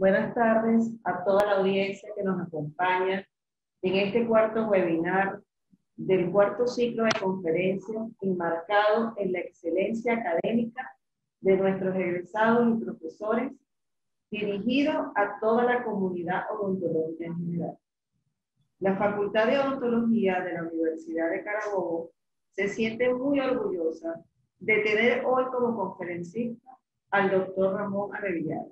Buenas tardes a toda la audiencia que nos acompaña en este cuarto webinar del cuarto ciclo de conferencias enmarcado en la excelencia académica de nuestros egresados y profesores, dirigido a toda la comunidad odontológica en general. La Facultad de Odontología de la Universidad de Carabobo se siente muy orgullosa de tener hoy como conferencista al doctor Ramón Arrevillaga,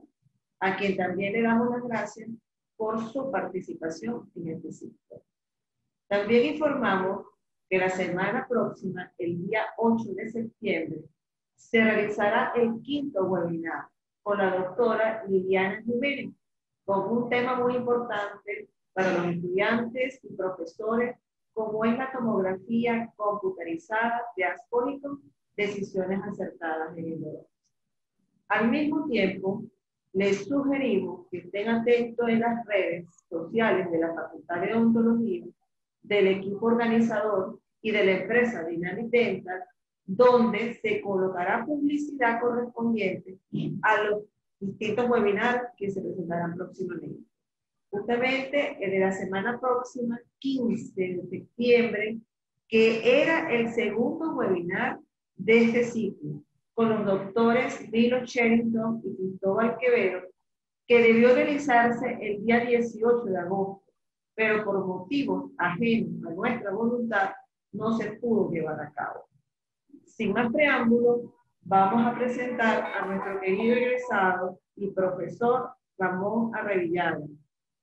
a quien también le damos las gracias por su participación en este ciclo. También informamos que la semana próxima, el día 8 de septiembre, se realizará el quinto webinar con la doctora Liliana Jiménez, con un tema muy importante para los estudiantes y profesores, como es la tomografía computarizada de Ascónico, decisiones acertadas en el dolor. Al mismo tiempo, les sugerimos que estén atentos en las redes sociales de la Facultad de Odontología, del equipo organizador y de la empresa Dynamic Dental, donde se colocará publicidad correspondiente a los distintos webinars que se presentarán próximamente. Justamente el de la semana próxima, 15 de septiembre, que era el segundo webinar de este ciclo, con los doctores Milo Sherrington y Cristóbal Quevedo, que debió realizarse el día 18 de agosto, pero por motivos ajenos a nuestra voluntad no se pudo llevar a cabo. Sin más preámbulo, vamos a presentar a nuestro querido egresado y profesor Ramón Arrevillaga,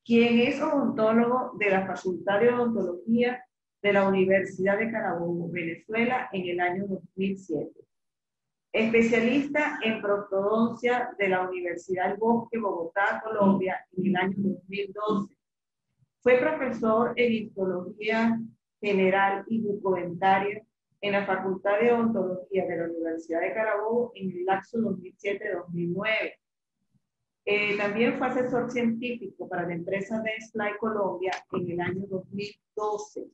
quien es odontólogo de la Facultad de Odontología de la Universidad de Carabobo, Venezuela, en el año 2007. Especialista en prostodontia de la Universidad del Bosque, Bogotá, Colombia, en el año 2012. Fue profesor en histología general y bucodentaria en la Facultad de Odontología de la Universidad de Carabobo en el lapso 2007-2009. También fue asesor científico para la empresa Dentsply Colombia en el año 2012.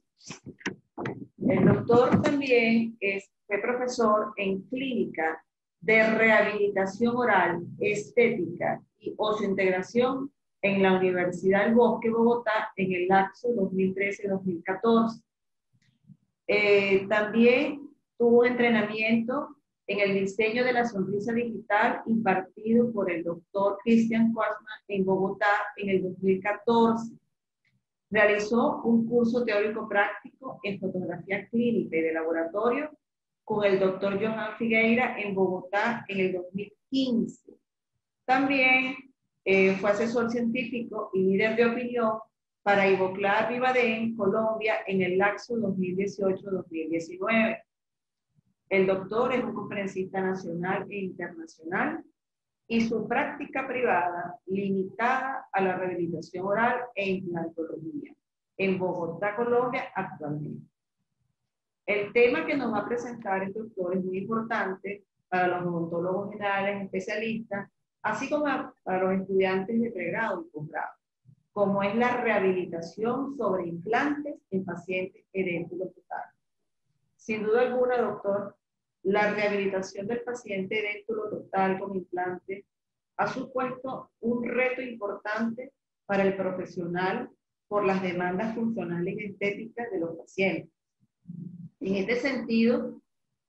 El doctor también fue profesor en clínica de rehabilitación oral, estética y osseointegración en la Universidad del Bosque, Bogotá, en el lapso 2013-2014. También tuvo entrenamiento en el diseño de la sonrisa digital impartido por el doctor Christian Kosman en Bogotá en el 2014. Realizó un curso teórico práctico en fotografía clínica y de laboratorio con el doctor Johan Figueira en Bogotá en el 2015. También fue asesor científico y líder de opinión para Ivoclar Vivadén, Colombia, en el lapso 2018-2019. El doctor es un conferencista nacional e internacional y su práctica privada limitada a la rehabilitación oral e implantología en Bogotá, Colombia, actualmente. El tema que nos va a presentar el doctor es muy importante para los odontólogos generales especialistas, así como para los estudiantes de pregrado y posgrado, como es la rehabilitación sobre implantes en pacientes edéntulos totales. Sin duda alguna, doctor, la rehabilitación del paciente edéntulo total con implante ha supuesto un reto importante para el profesional por las demandas funcionales y estéticas de los pacientes. En este sentido,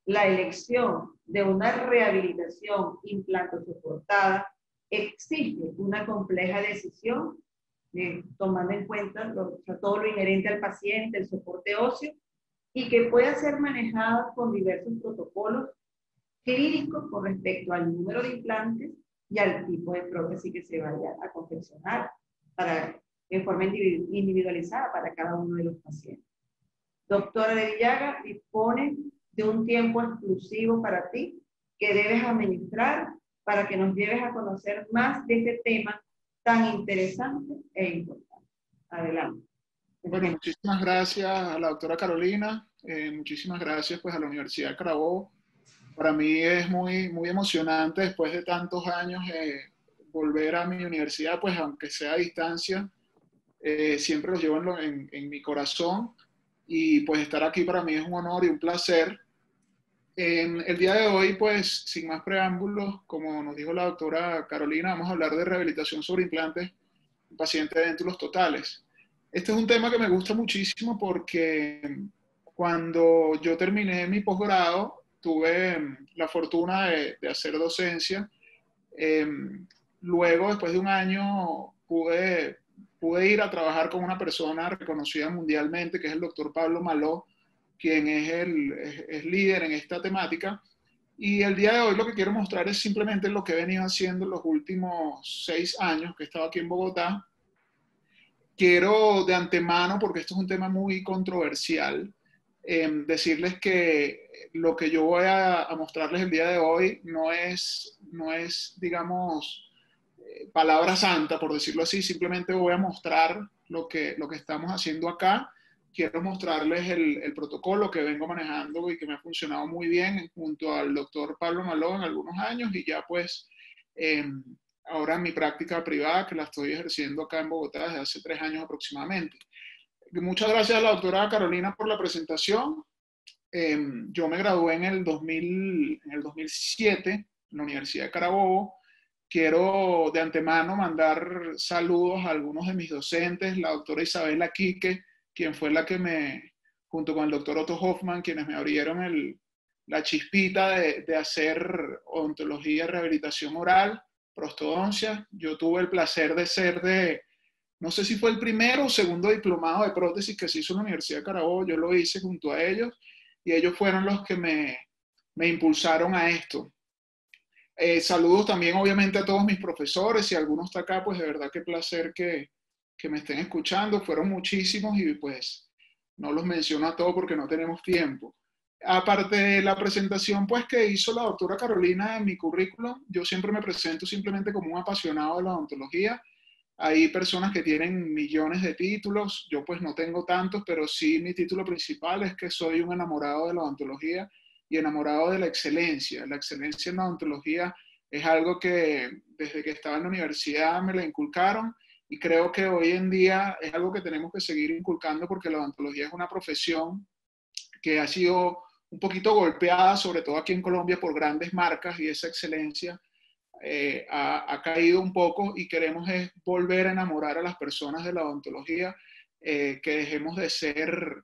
la elección de una rehabilitación implantosoportada exige una compleja decisión, tomando en cuenta todo lo inherente al paciente, el soporte óseo, y que pueda ser manejada con diversos protocolos clínicos con respecto al número de implantes y al tipo de prótesis que se vaya a confeccionar en forma individualizada para cada uno de los pacientes. Doctora Arrevillaga, dispone de un tiempo exclusivo para ti que debes administrar para que nos lleves a conocer más de este tema tan interesante e importante. Adelante. Bueno, muchísimas gracias a la doctora Carolina, muchísimas gracias pues a la Universidad de Carabobo. Para mí es muy emocionante después de tantos años volver a mi universidad, pues aunque sea a distancia, siempre los llevo en mi corazón y pues estar aquí para mí es un honor y un placer. En el día de hoy, pues, sin más preámbulos, como nos dijo la doctora Carolina, vamos a hablar de rehabilitación sobre implantes en pacientes de déntulos totales. Este es un tema que me gusta muchísimo porque cuando yo terminé mi posgrado, tuve la fortuna de hacer docencia. Eh, Luego, después de un año, pude ir a trabajar con una persona reconocida mundialmente, que es el doctor Pablo Maló, quien es líder en esta temática. Y el día de hoy lo que quiero mostrar es simplemente lo que he venido haciendo en los últimos 6 años que he estado aquí en Bogotá. Quiero de antemano, porque esto es un tema muy controversial, decirles que lo que yo voy a mostrarles el día de hoy no es digamos, palabra santa, por decirlo así. Simplemente voy a mostrar lo que estamos haciendo acá. Quiero mostrarles el protocolo que vengo manejando y que me ha funcionado muy bien junto al doctor Pablo Maló en algunos años y ya pues eh, ahora en mi práctica privada que la estoy ejerciendo acá en Bogotá desde hace 3 años aproximadamente. Muchas gracias a la doctora Carolina por la presentación. Yo me gradué en el 2007 en la Universidad de Carabobo. Quiero de antemano mandar saludos a algunos de mis docentes, la doctora Isabela Quique, quien fue la que junto con el doctor Otto Hoffman, quienes me abrieron la chispita de hacer odontología y rehabilitación oral, prostodoncia. Yo tuve el placer de ser no sé si fue el primero o segundo diplomado de prótesis que se hizo en la Universidad de Carabobo. Yo lo hice junto a ellos y ellos fueron los que me impulsaron a esto. Saludos también obviamente a todos mis profesores, si alguno está acá, pues de verdad qué placer que me estén escuchando. Fueron muchísimos y pues no los menciono a todos porque no tenemos tiempo. Aparte de la presentación pues que hizo la doctora Carolina en mi currículum, yo siempre me presento simplemente como un apasionado de la odontología. Hay personas que tienen millones de títulos, yo pues no tengo tantos, pero sí mi título principal es que soy un enamorado de la odontología y enamorado de la excelencia. La excelencia en la odontología es algo que desde que estaba en la universidad me la inculcaron y creo que hoy en día es algo que tenemos que seguir inculcando porque la odontología es una profesión que ha sido un poquito golpeada, sobre todo aquí en Colombia, por grandes marcas y esa excelencia ha caído un poco y queremos es volver a enamorar a las personas de la odontología, que dejemos de ser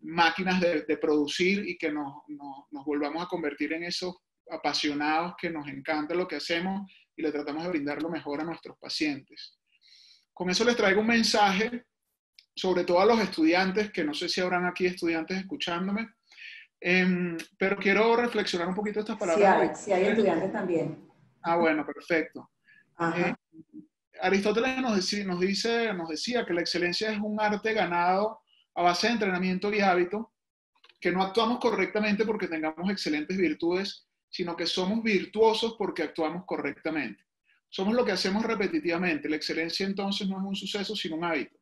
máquinas de producir y que nos volvamos a convertir en esos apasionados que nos encanta lo que hacemos y le tratamos de brindar lo mejor a nuestros pacientes. Con eso les traigo un mensaje, sobre todo a los estudiantes, que no sé si habrán aquí estudiantes escuchándome, pero quiero reflexionar un poquito estas palabras. Sí hay estudiantes también. Ah, bueno, perfecto. Aristóteles nos decía que la excelencia es un arte ganado a base de entrenamiento y hábito, que no actuamos correctamente porque tengamos excelentes virtudes, sino que somos virtuosos porque actuamos correctamente. Somos lo que hacemos repetitivamente. La excelencia entonces no es un suceso, sino un hábito.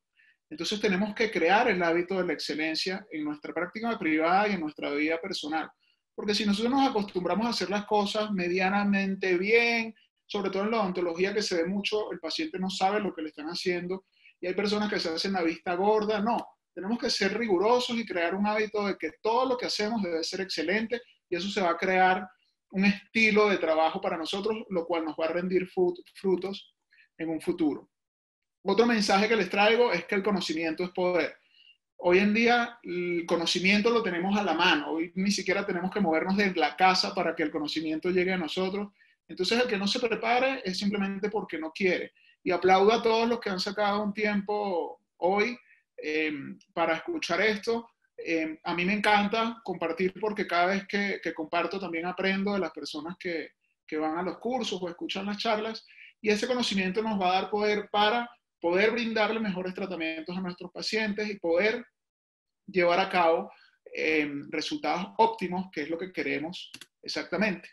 Entonces tenemos que crear el hábito de la excelencia en nuestra práctica privada y en nuestra vida personal. Porque si nosotros nos acostumbramos a hacer las cosas medianamente bien, sobre todo en la odontología que se ve mucho, el paciente no sabe lo que le están haciendo y hay personas que se hacen la vista gorda. No, tenemos que ser rigurosos y crear un hábito de que todo lo que hacemos debe ser excelente y eso se va a crear un estilo de trabajo para nosotros, lo cual nos va a rendir frutos en un futuro. Otro mensaje que les traigo es que el conocimiento es poder. Hoy en día el conocimiento lo tenemos a la mano, hoy ni siquiera tenemos que movernos de la casa para que el conocimiento llegue a nosotros. Entonces el que no se prepare es simplemente porque no quiere. Y aplaudo a todos los que han sacado un tiempo hoy para escuchar esto. A mí me encanta compartir porque cada vez que comparto también aprendo de las personas que van a los cursos o escuchan las charlas y ese conocimiento nos va a dar poder para poder brindarle mejores tratamientos a nuestros pacientes y poder llevar a cabo resultados óptimos, que es lo que queremos exactamente.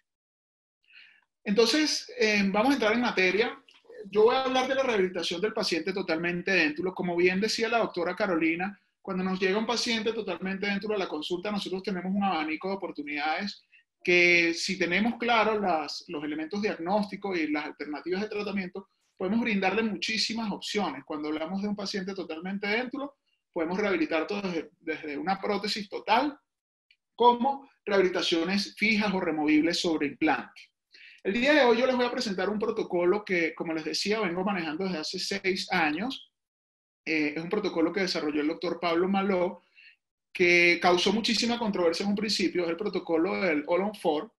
Entonces, vamos a entrar en materia. Yo voy a hablar de la rehabilitación del paciente totalmente déntulo. Como bien decía la doctora Carolina, cuando nos llega un paciente totalmente déntulo a la consulta, nosotros tenemos un abanico de oportunidades que si tenemos claros los elementos diagnósticos y las alternativas de tratamiento, podemos brindarle muchísimas opciones. Cuando hablamos de un paciente totalmente déntulo, podemos rehabilitar todo desde una prótesis total como rehabilitaciones fijas o removibles sobre implante. El día de hoy yo les voy a presentar un protocolo que, como les decía, vengo manejando desde hace 6 años. Es un protocolo que desarrolló el doctor Pablo Maló, que causó muchísima controversia en un principio. Es el protocolo del All-on-4.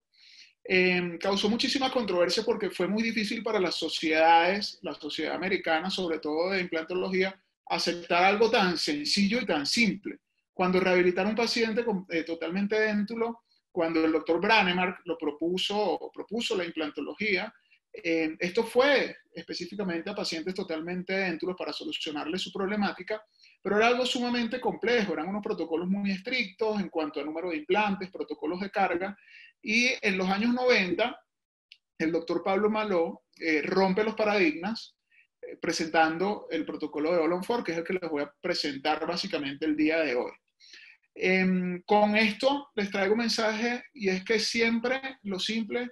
Causó muchísima controversia porque fue muy difícil para las sociedades, la sociedad americana, sobre todo de implantología, aceptar algo tan sencillo y tan simple. Cuando rehabilitar a un paciente totalmente déntulo, cuando el doctor Branemark propuso la implantología, esto fue específicamente a pacientes totalmente déntulos para solucionarle su problemática, pero era algo sumamente complejo, eran unos protocolos muy estrictos en cuanto a número de implantes, protocolos de carga, y en los años 90, el doctor Pablo Maló rompe los paradigmas presentando el protocolo de All-on-4, que es el que les voy a presentar básicamente el día de hoy. Con esto les traigo un mensaje, y es que es siempre lo simple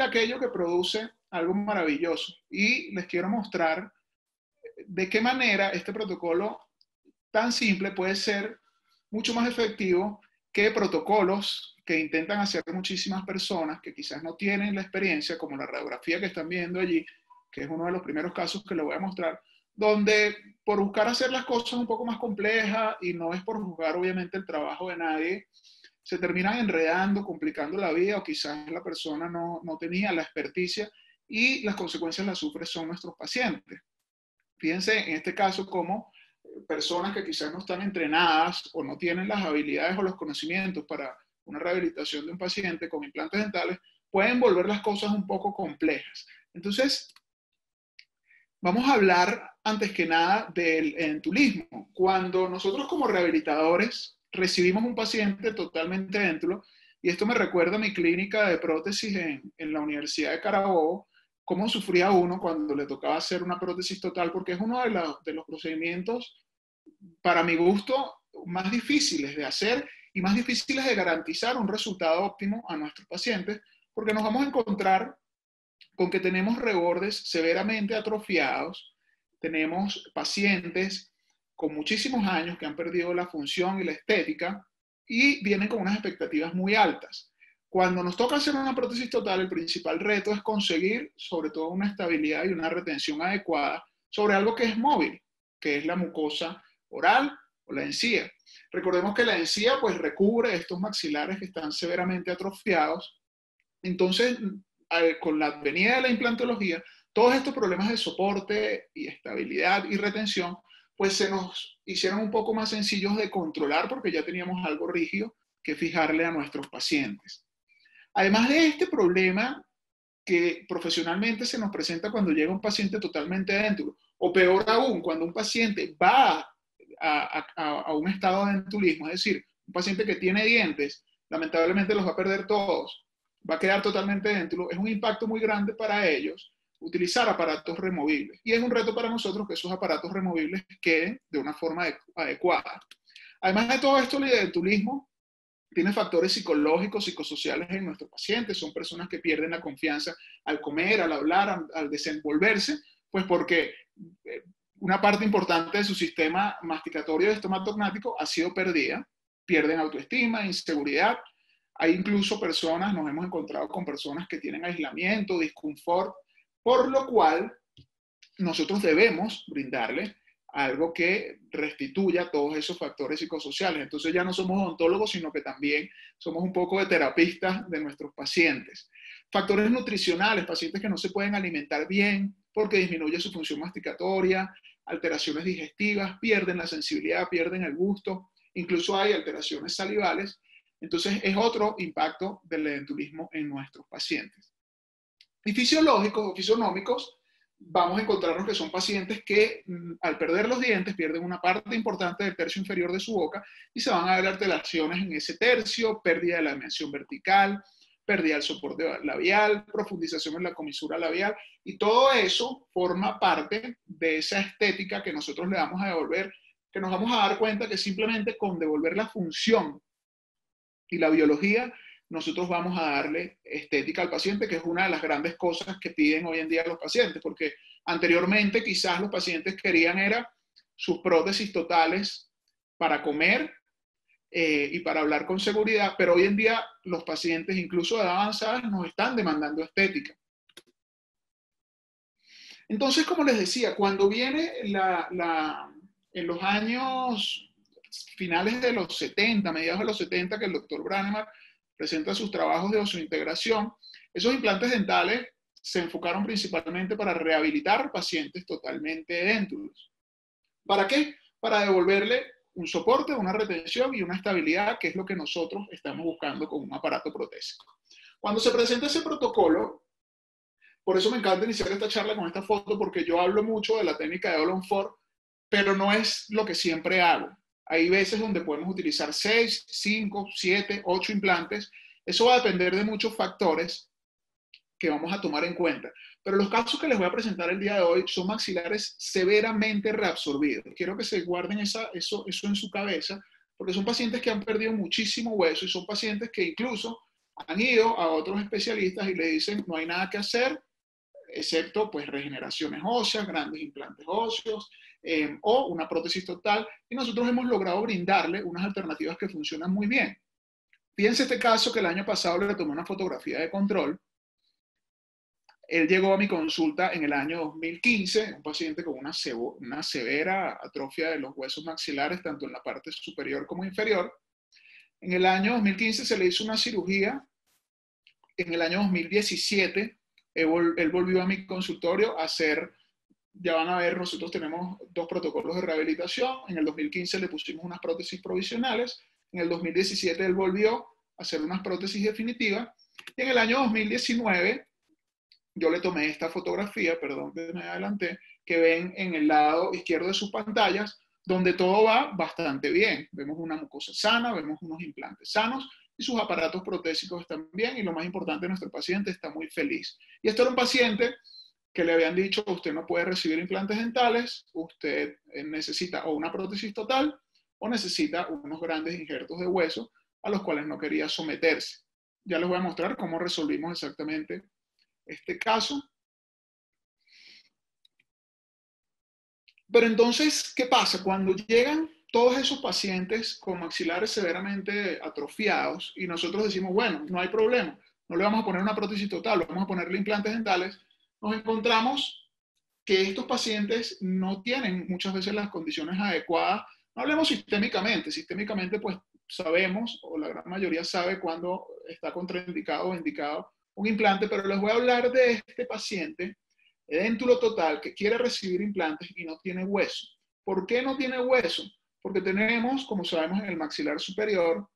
aquello que produce algo maravilloso. Y les quiero mostrar de qué manera este protocolo tan simple puede ser mucho más efectivo que protocolos que intentan hacer muchísimas personas que quizás no tienen la experiencia, como la radiografía que están viendo allí, que es uno de los primeros casos que les voy a mostrar, donde por buscar hacer las cosas un poco más complejas, y no es por juzgar obviamente el trabajo de nadie, se terminan enredando, complicando la vida, o quizás la persona no tenía la experticia y las consecuencias las sufren son nuestros pacientes. Fíjense en este caso cómo personas que quizás no están entrenadas o no tienen las habilidades o los conocimientos para una rehabilitación de un paciente con implantes dentales pueden volver las cosas un poco complejas. Entonces, vamos a hablar antes que nada del entulismo. Cuando nosotros como rehabilitadores recibimos un paciente totalmente déntulo, y esto me recuerda a mi clínica de prótesis en la Universidad de Carabobo, cómo sufría uno cuando le tocaba hacer una prótesis total, porque es uno de los procedimientos, para mi gusto, más difíciles de hacer y más difíciles de garantizar un resultado óptimo a nuestros pacientes, porque nos vamos a encontrar con que tenemos rebordes severamente atrofiados, tenemos pacientes con muchísimos años que han perdido la función y la estética y vienen con unas expectativas muy altas. Cuando nos toca hacer una prótesis total, el principal reto es conseguir sobre todo una estabilidad y una retención adecuada sobre algo que es móvil, que es la mucosa oral o la encía. Recordemos que la encía pues recubre estos maxilares que están severamente atrofiados. Entonces, con la venida de la implantología, todos estos problemas de soporte y estabilidad y retención, pues se nos hicieron un poco más sencillos de controlar porque ya teníamos algo rígido que fijarle a nuestros pacientes. Además de este problema que profesionalmente se nos presenta cuando llega un paciente totalmente déntulo, o peor aún, cuando un paciente va a un estado de dentulismo, es decir, un paciente que tiene dientes, lamentablemente los va a perder todos, va a quedar totalmente déntulo, es un impacto muy grande para ellos utilizar aparatos removibles. Y es un reto para nosotros que esos aparatos removibles queden de una forma adecuada. Además de todo esto, el dentulismo tiene factores psicológicos, psicosociales en nuestros pacientes. Son personas que pierden la confianza al comer, al hablar, al desenvolverse, pues porque una parte importante de su sistema masticatorio estomatognático ha sido perdida. Pierden autoestima, inseguridad. Hay incluso personas, nos hemos encontrado con personas que tienen aislamiento, disconfort, por lo cual nosotros debemos brindarle algo que restituya todos esos factores psicosociales. Entonces ya no somos odontólogos, sino que también somos un poco de terapistas de nuestros pacientes. Factores nutricionales, pacientes que no se pueden alimentar bien porque disminuye su función masticatoria, alteraciones digestivas, pierden la sensibilidad, pierden el gusto, incluso hay alteraciones salivales. Entonces es otro impacto del dentulismo en nuestros pacientes. Y fisiológicos o fisonómicos, vamos a encontrarnos que son pacientes que al perder los dientes pierden una parte importante del tercio inferior de su boca y se van a ver alteraciones en ese tercio, pérdida de la dimensión vertical, pérdida del soporte labial, profundización en la comisura labial, y todo eso forma parte de esa estética que nosotros le vamos a devolver, que nos vamos a dar cuenta que simplemente con devolver la función y la biología, nosotros vamos a darle estética al paciente, que es una de las grandes cosas que piden hoy en día los pacientes, porque anteriormente quizás los pacientes querían era sus prótesis totales para comer, y para hablar con seguridad, pero hoy en día los pacientes, incluso de edad avanzada, nos están demandando estética. Entonces, como les decía, cuando viene en los años finales de los 70, mediados de los 70, que el doctor Brannemar presenta sus trabajos de osseointegración, esos implantes dentales se enfocaron principalmente para rehabilitar pacientes totalmente dentulos. ¿Para qué? Para devolverle un soporte, una retención y una estabilidad, que es lo que nosotros estamos buscando con un aparato protésico. Cuando se presenta ese protocolo, por eso me encanta iniciar esta charla con esta foto, porque yo hablo mucho de la técnica de Olon Ford, pero no es lo que siempre hago. Hay veces donde podemos utilizar 6, 5, 7, 8 implantes. Eso va a depender de muchos factores que vamos a tomar en cuenta. Pero los casos que les voy a presentar el día de hoy son maxilares severamente reabsorbidos. Quiero que se guarden eso en su cabeza, porque son pacientes que han perdido muchísimo hueso y son pacientes que incluso han ido a otros especialistas y le dicen no hay nada que hacer, excepto pues regeneraciones óseas, grandes implantes óseos o una prótesis total, y nosotros hemos logrado brindarle unas alternativas que funcionan muy bien. Fíjense este caso que el año pasado le tomé una fotografía de control. Él llegó a mi consulta en el año 2015, un paciente con una severa atrofia de los huesos maxilares, tanto en la parte superior como inferior. En el año 2015 se le hizo una cirugía. En el año 2017, él volvió a mi consultorio a hacer, ya van a ver, nosotros tenemos 2 protocolos de rehabilitación. En el 2015 le pusimos unas prótesis provisionales. En el 2017 él volvió a hacer unas prótesis definitivas. Y en el año 2019 yo le tomé esta fotografía, perdón que me adelanté, que ven en el lado izquierdo de sus pantallas, donde todo va bastante bien. Vemos una mucosa sana, vemos unos implantes sanos y sus aparatos protésicos están bien, y lo más importante, nuestro paciente está muy feliz. Y esto era un paciente que le habían dicho, usted no puede recibir implantes dentales, usted necesita o una prótesis total o necesita unos grandes injertos de hueso a los cuales no quería someterse. Ya les voy a mostrar cómo resolvimos exactamente este caso. Pero entonces, ¿qué pasa? Cuando llegan todos esos pacientes con maxilares severamente atrofiados y nosotros decimos, bueno, no hay problema, no le vamos a poner una prótesis total, vamos a ponerle implantes dentales, nos encontramos que estos pacientes no tienen muchas veces las condiciones adecuadas. No hablemos sistémicamente pues sabemos, o la gran mayoría sabe cuándo está contraindicado o indicado un implante, pero les voy a hablar de este paciente edéntulo total que quiere recibir implantes y no tiene hueso. ¿Por qué no tiene hueso? Porque tenemos, como sabemos, en el maxilar superior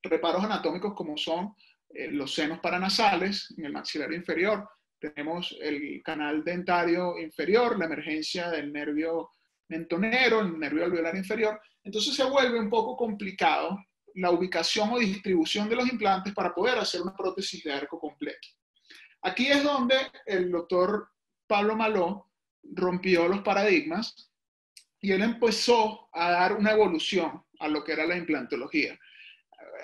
reparos anatómicos como son los senos paranasales. En el maxilar inferior tenemos el canal dentario inferior, la emergencia del nervio mentonero, el nervio alveolar inferior. Entonces se vuelve un poco complicado la ubicación o distribución de los implantes para poder hacer una prótesis de arco completo. Aquí es donde el doctor Pablo Maló rompió los paradigmas y él empezó a dar una evolución a lo que era la implantología.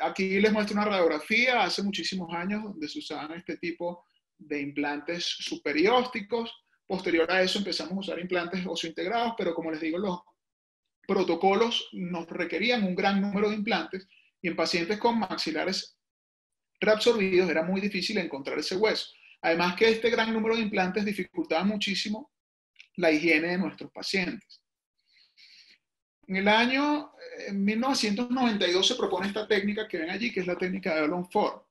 Aquí les muestro una radiografía hace muchísimos años donde se usaban este tipo de implantes superiósticos. Posterior a eso empezamos a usar implantes osseointegrados, pero como les digo, los protocolos nos requerían un gran número de implantes y en pacientes con maxilares reabsorbidos era muy difícil encontrar ese hueso. Además que este gran número de implantes dificultaba muchísimo la higiene de nuestros pacientes. En el año 1992 se propone esta técnica que ven allí, que es la técnica de Olon Ford.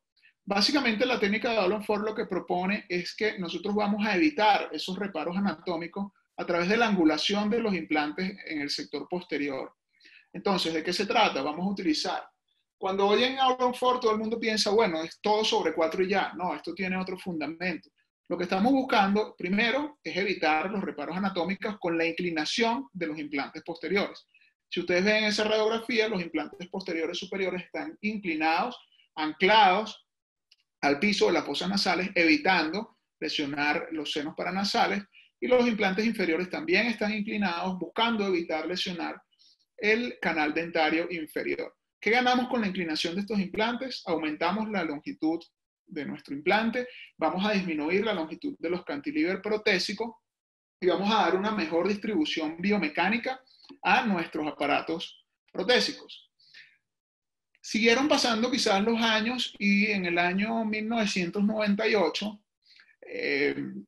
Básicamente la técnica de Olon Ford lo que propone es que nosotros vamos a evitar esos reparos anatómicos a través de la angulación de los implantes en el sector posterior. Entonces, ¿de qué se trata? Vamos a utilizar. Cuando oyen a Olon Ford, todo el mundo piensa, bueno, es todo sobre 4 y ya. No, esto tiene otro fundamento. Lo que estamos buscando, primero, es evitar los reparos anatómicos con la inclinación de los implantes posteriores. Si ustedes ven esa radiografía, los implantes posteriores superiores están inclinados, anclados al piso de las fosas nasales, evitando lesionar los senos paranasales, y los implantes inferiores también están inclinados, buscando evitar lesionar el canal dentario inferior. ¿Qué ganamos con la inclinación de estos implantes? Aumentamos la longitud de nuestro implante, vamos a disminuir la longitud de los cantilever protésicos y vamos a dar una mejor distribución biomecánica a nuestros aparatos protésicos. Siguieron pasando quizás los años y en el año 1998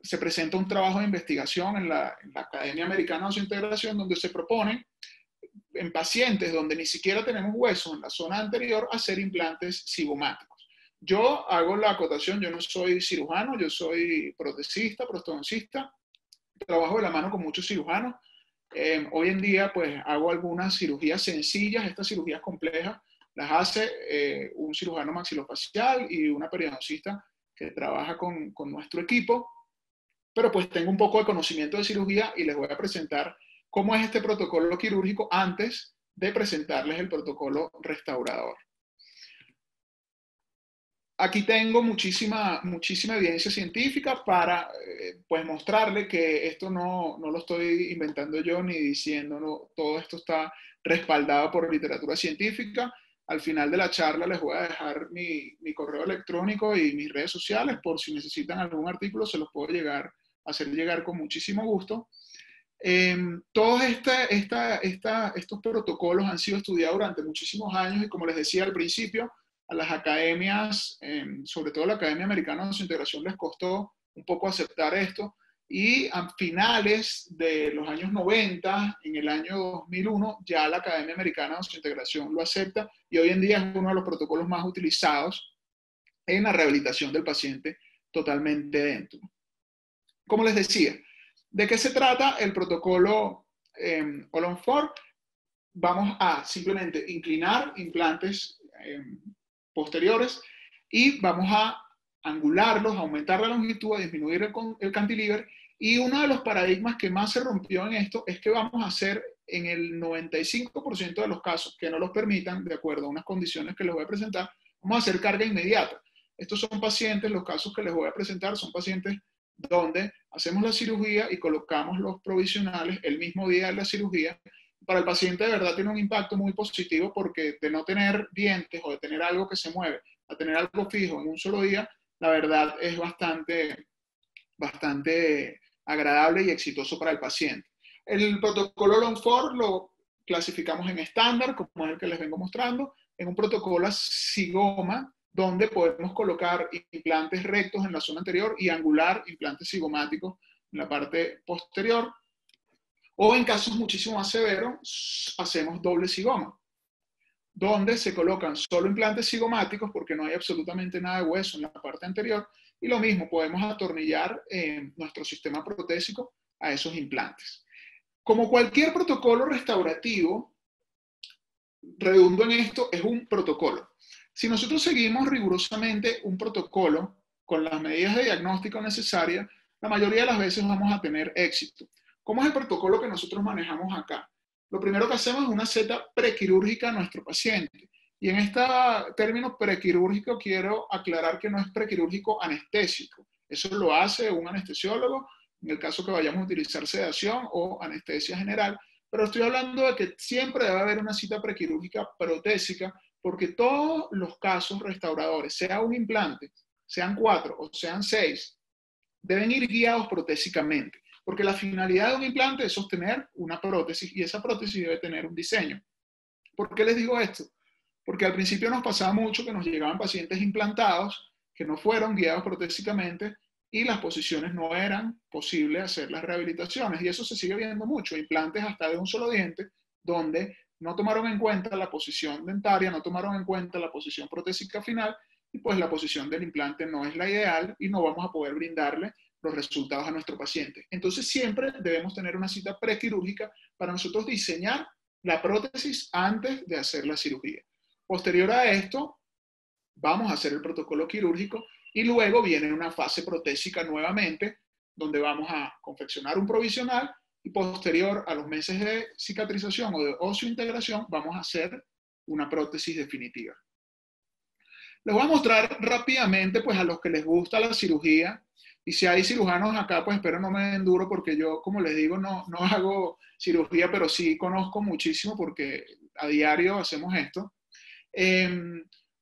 se presenta un trabajo de investigación en la Academia Americana de Osteointegración donde se propone en pacientes donde ni siquiera tenemos hueso en la zona anterior hacer implantes cigomáticos. Yo hago la acotación, yo no soy cirujano, yo soy protesista, prostodoncista, trabajo de la mano con muchos cirujanos. Hoy en día pues hago algunas cirugías sencillas, estas cirugías complejas las hace un cirujano maxilofacial y una periodoncista que trabaja con nuestro equipo, pero pues tengo un poco de conocimiento de cirugía y les voy a presentar cómo es este protocolo quirúrgico antes de presentarles el protocolo restaurador. Aquí tengo muchísima evidencia científica para pues mostrarle que esto no lo estoy inventando yo ni diciendo, no, todo esto está respaldado por literatura científica. Al final de la charla les voy a dejar mi correo electrónico y mis redes sociales por si necesitan algún artículo, se los puedo hacer llegar con muchísimo gusto. Todos estos protocolos han sido estudiados durante muchísimos años y como les decía al principio, a las academias, sobre todo la Academia Americana de Osteointegración, les costó un poco aceptar esto y a finales de los años 90, en el año 2001, ya la Academia Americana de Osteointegración lo acepta y hoy en día es uno de los protocolos más utilizados en la rehabilitación del paciente totalmente dentro. Como les decía, ¿de qué se trata el protocolo All-on-4? Vamos a simplemente inclinar implantes posteriores y vamos a angularlos, a aumentar la longitud, a disminuir el cantilever. Y uno de los paradigmas que más se rompió en esto es que vamos a hacer en el 95% de los casos que no los permitan, de acuerdo a unas condiciones que les voy a presentar, vamos a hacer carga inmediata. Estos son pacientes, los casos que les voy a presentar son pacientes donde hacemos la cirugía y colocamos los provisionales el mismo día de la cirugía. Para el paciente de verdad tiene un impacto muy positivo porque de no tener dientes o de tener algo que se mueve a tener algo fijo en un solo día, la verdad es bastante agradable y exitoso para el paciente. El protocolo All-on-4 lo clasificamos en estándar, como es el que les vengo mostrando, en un protocolo cigoma, donde podemos colocar implantes rectos en la zona anterior y angular implantes cigomáticos en la parte posterior. O en casos muchísimo más severos, hacemos doble cigoma, donde se colocan solo implantes cigomáticos porque no hay absolutamente nada de hueso en la parte anterior, y lo mismo, podemos atornillar nuestro sistema protésico a esos implantes. Como cualquier protocolo restaurativo, redundo en esto, es un protocolo. Si nosotros seguimos rigurosamente un protocolo con las medidas de diagnóstico necesarias, la mayoría de las veces vamos a tener éxito. ¿Cómo es el protocolo que nosotros manejamos acá? Lo primero que hacemos es una seta prequirúrgica a nuestro paciente. Y en este término prequirúrgico quiero aclarar que no es prequirúrgico anestésico. Eso lo hace un anestesiólogo, en el caso que vayamos a utilizar sedación o anestesia general. Pero estoy hablando de que siempre debe haber una cita prequirúrgica protésica porque todos los casos restauradores, sea un implante, sean 4 o sean 6, deben ir guiados protésicamente. Porque la finalidad de un implante es sostener una prótesis y esa prótesis debe tener un diseño. ¿Por qué les digo esto? Porque al principio nos pasaba mucho que nos llegaban pacientes implantados que no fueron guiados protésicamente y las posiciones no eran posibles hacer las rehabilitaciones. Y eso se sigue viendo mucho, implantes hasta de un solo diente, donde no tomaron en cuenta la posición dentaria, no tomaron en cuenta la posición protésica final, y pues la posición del implante no es la ideal y no vamos a poder brindarle los resultados a nuestro paciente. Entonces siempre debemos tener una cita prequirúrgica para nosotros diseñar la prótesis antes de hacer la cirugía. Posterior a esto, vamos a hacer el protocolo quirúrgico y luego viene una fase protésica nuevamente, donde vamos a confeccionar un provisional y posterior a los meses de cicatrización o de osteointegración, vamos a hacer una prótesis definitiva. Les voy a mostrar rápidamente, pues a los que les gusta la cirugía, y si hay cirujanos acá, pues espero no me den duro porque yo, como les digo, no hago cirugía, pero sí conozco muchísimo porque a diario hacemos esto.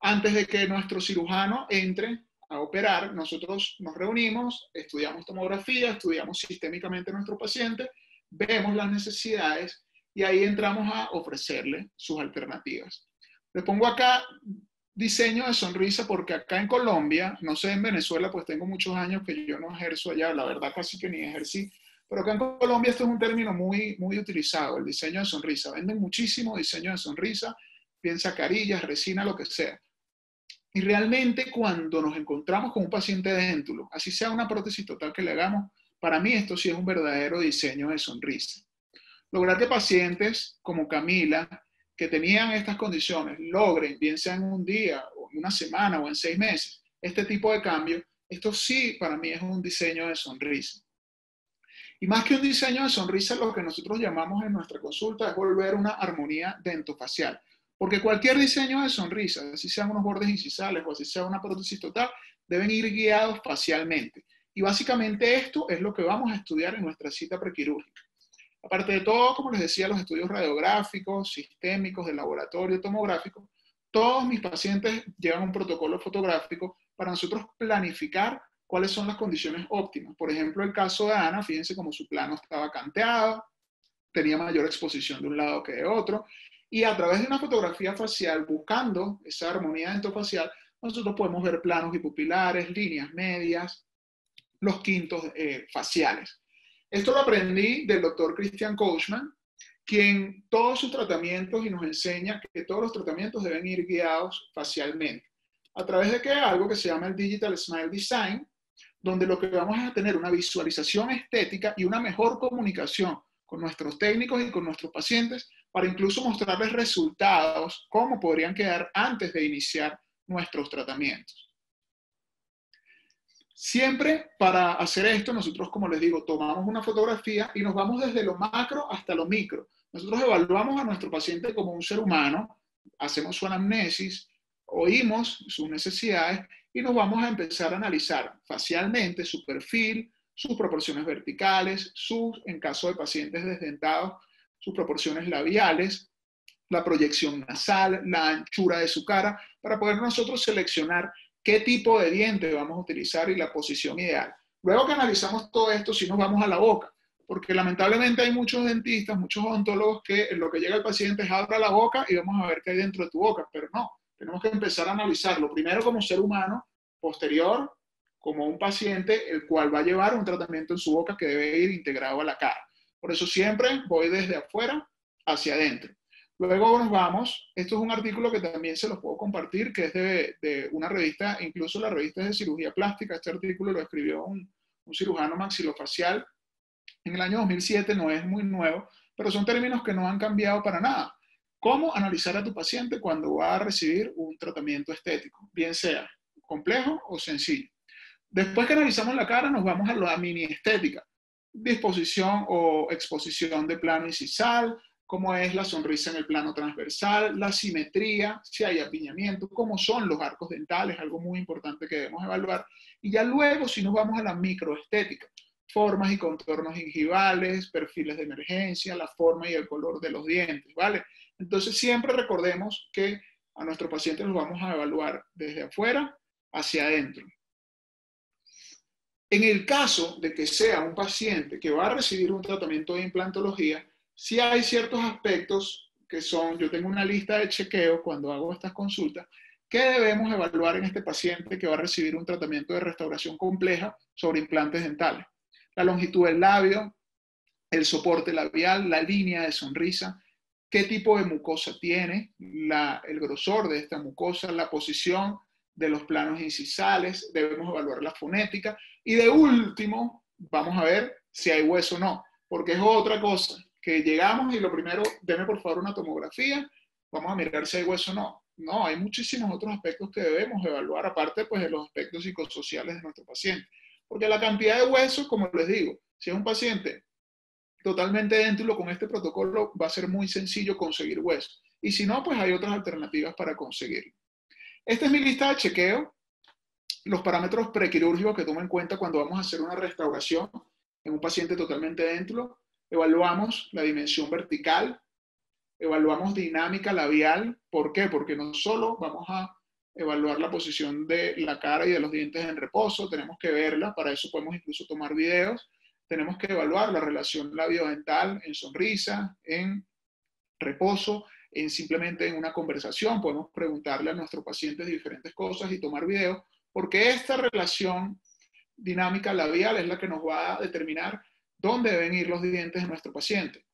Antes de que nuestro cirujano entre a operar, nosotros nos reunimos, estudiamos tomografía, estudiamos sistémicamente a nuestro paciente, vemos las necesidades y ahí entramos a ofrecerle sus alternativas. Le pongo acá diseño de sonrisa porque acá en Colombia, no sé en Venezuela, pues tengo muchos años que yo no ejerzo allá, la verdad casi que ni ejercí, pero acá en Colombia esto es un término muy utilizado, el diseño de sonrisa. Venden muchísimo diseño de sonrisa, piensa carillas, resina, lo que sea. Y realmente cuando nos encontramos con un paciente déntulo, así sea una prótesis total que le hagamos, para mí esto sí es un verdadero diseño de sonrisa. Lograr que pacientes como Camila, que tenían estas condiciones, logren, bien sea en un día, o en una semana, o en 6 meses, este tipo de cambio, esto sí para mí es un diseño de sonrisa. Y más que un diseño de sonrisa, lo que nosotros llamamos en nuestra consulta es volver una armonía dentofacial. Porque cualquier diseño de sonrisa, así sean unos bordes incisales o así sea una prótesis total, deben ir guiados facialmente. Y básicamente esto es lo que vamos a estudiar en nuestra cita prequirúrgica. Aparte de todo, como les decía, los estudios radiográficos, sistémicos, de laboratorio, tomográficos, todos mis pacientes llevan un protocolo fotográfico para nosotros planificar cuáles son las condiciones óptimas. Por ejemplo, el caso de Ana, fíjense cómo su plano estaba canteado, tenía mayor exposición de un lado que de otro, y a través de una fotografía facial, buscando esa armonía dentofacial, nosotros podemos ver planos bipupilares, líneas medias, los quintos faciales. Esto lo aprendí del doctor Christian Kochman, quien todos sus tratamientos y nos enseña que todos los tratamientos deben ir guiados facialmente. ¿A través de qué? Algo que se llama el Digital Smile Design, donde lo que vamos a tener una visualización estética y una mejor comunicación con nuestros técnicos y con nuestros pacientes para incluso mostrarles resultados, cómo podrían quedar antes de iniciar nuestros tratamientos. Siempre para hacer esto, nosotros, como les digo, tomamos una fotografía y nos vamos desde lo macro hasta lo micro. Nosotros evaluamos a nuestro paciente como un ser humano, hacemos su anamnesis, oímos sus necesidades y nos vamos a empezar a analizar facialmente su perfil, sus proporciones verticales, en caso de pacientes desdentados, sus proporciones labiales, la proyección nasal, la anchura de su cara, para poder nosotros seleccionar qué tipo de diente vamos a utilizar y la posición ideal. Luego que analizamos todo esto, sí nos vamos a la boca, porque lamentablemente hay muchos dentistas, muchos odontólogos que en lo que llega el paciente es abra la boca y vamos a ver qué hay dentro de tu boca, pero no, tenemos que empezar a analizarlo primero como ser humano, posterior como un paciente, el cual va a llevar un tratamiento en su boca que debe ir integrado a la cara. Por eso siempre voy desde afuera hacia adentro. Luego nos vamos, esto es un artículo que también se los puedo compartir, que es de una revista, incluso la revista es de cirugía plástica. Este artículo lo escribió un cirujano maxilofacial en el año 2007, no es muy nuevo, pero son términos que no han cambiado para nada. ¿Cómo analizar a tu paciente cuando va a recibir un tratamiento estético? Bien sea complejo o sencillo. Después que analizamos la cara, nos vamos a la mini estética. Disposición o exposición de plano incisal, cómo es la sonrisa en el plano transversal, la simetría, si hay apiñamiento, cómo son los arcos dentales, algo muy importante que debemos evaluar. Y ya luego, si nos vamos a la microestética, formas y contornos gingivales, perfiles de emergencia, la forma y el color de los dientes, ¿vale? Entonces siempre recordemos que a nuestros pacientes los vamos a evaluar desde afuera hacia adentro. En el caso de que sea un paciente que va a recibir un tratamiento de implantología, sí hay ciertos aspectos que son, yo tengo una lista de chequeo cuando hago estas consultas, que debemos evaluar en este paciente que va a recibir un tratamiento de restauración compleja sobre implantes dentales. La longitud del labio, el soporte labial, la línea de sonrisa, qué tipo de mucosa tiene, el grosor de esta mucosa, la posición de los planos incisales, debemos evaluar la fonética y de último vamos a ver si hay hueso o no, porque es otra cosa, que llegamos y lo primero, deme por favor una tomografía, vamos a mirar si hay hueso o no. No, hay muchísimos otros aspectos que debemos evaluar, aparte pues de los aspectos psicosociales de nuestro paciente, porque la cantidad de huesos, como les digo, si es un paciente totalmente déntulo, con este protocolo va a ser muy sencillo conseguir hueso, y si no, pues hay otras alternativas para conseguirlo. Esta es mi lista de chequeo, los parámetros prequirúrgicos que tomo en cuenta cuando vamos a hacer una restauración en un paciente totalmente déntulo. Evaluamos la dimensión vertical, evaluamos dinámica labial. ¿Por qué? Porque no solo vamos a evaluar la posición de la cara y de los dientes en reposo, tenemos que verla, para eso podemos incluso tomar videos, tenemos que evaluar la relación labiodental en sonrisa, en reposo, simplemente en una conversación, podemos preguntarle a nuestros pacientes diferentes cosas y tomar videos, porque esta relación dinámica labial es la que nos va a determinar dónde deben ir los dientes de nuestro paciente.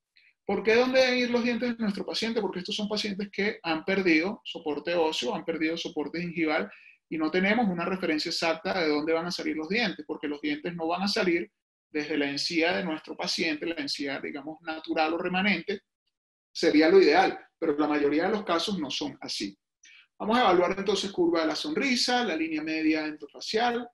¿Por qué dónde deben ir los dientes de nuestro paciente? Porque estos son pacientes que han perdido soporte óseo, han perdido soporte gingival y no tenemos una referencia exacta de dónde van a salir los dientes, porque los dientes no van a salir desde la encía de nuestro paciente, la encía, digamos, natural o remanente, sería lo ideal, pero la mayoría de los casos no son así. Vamos a evaluar entonces curva de la sonrisa, la línea media endofacial,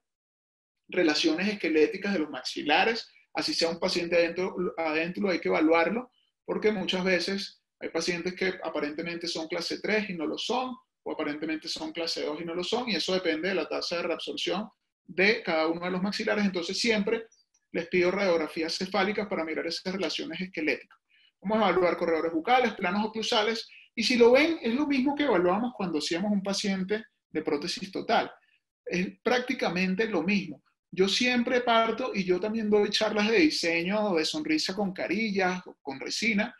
relaciones esqueléticas de los maxilares, así sea un paciente adentro hay que evaluarlo, porque muchas veces hay pacientes que aparentemente son clase 3 y no lo son, o aparentemente son clase 2 y no lo son, y eso depende de la tasa de reabsorción de cada uno de los maxilares. Entonces siempre les pido radiografías cefálicas para mirar esas relaciones esqueléticas. Vamos a evaluar corredores bucales, planos oclusales, y si lo ven, es lo mismo que evaluamos cuando hacíamos un paciente de prótesis total. Es prácticamente lo mismo. Yo siempre parto y yo también doy charlas de diseño de sonrisa con carillas, con resina,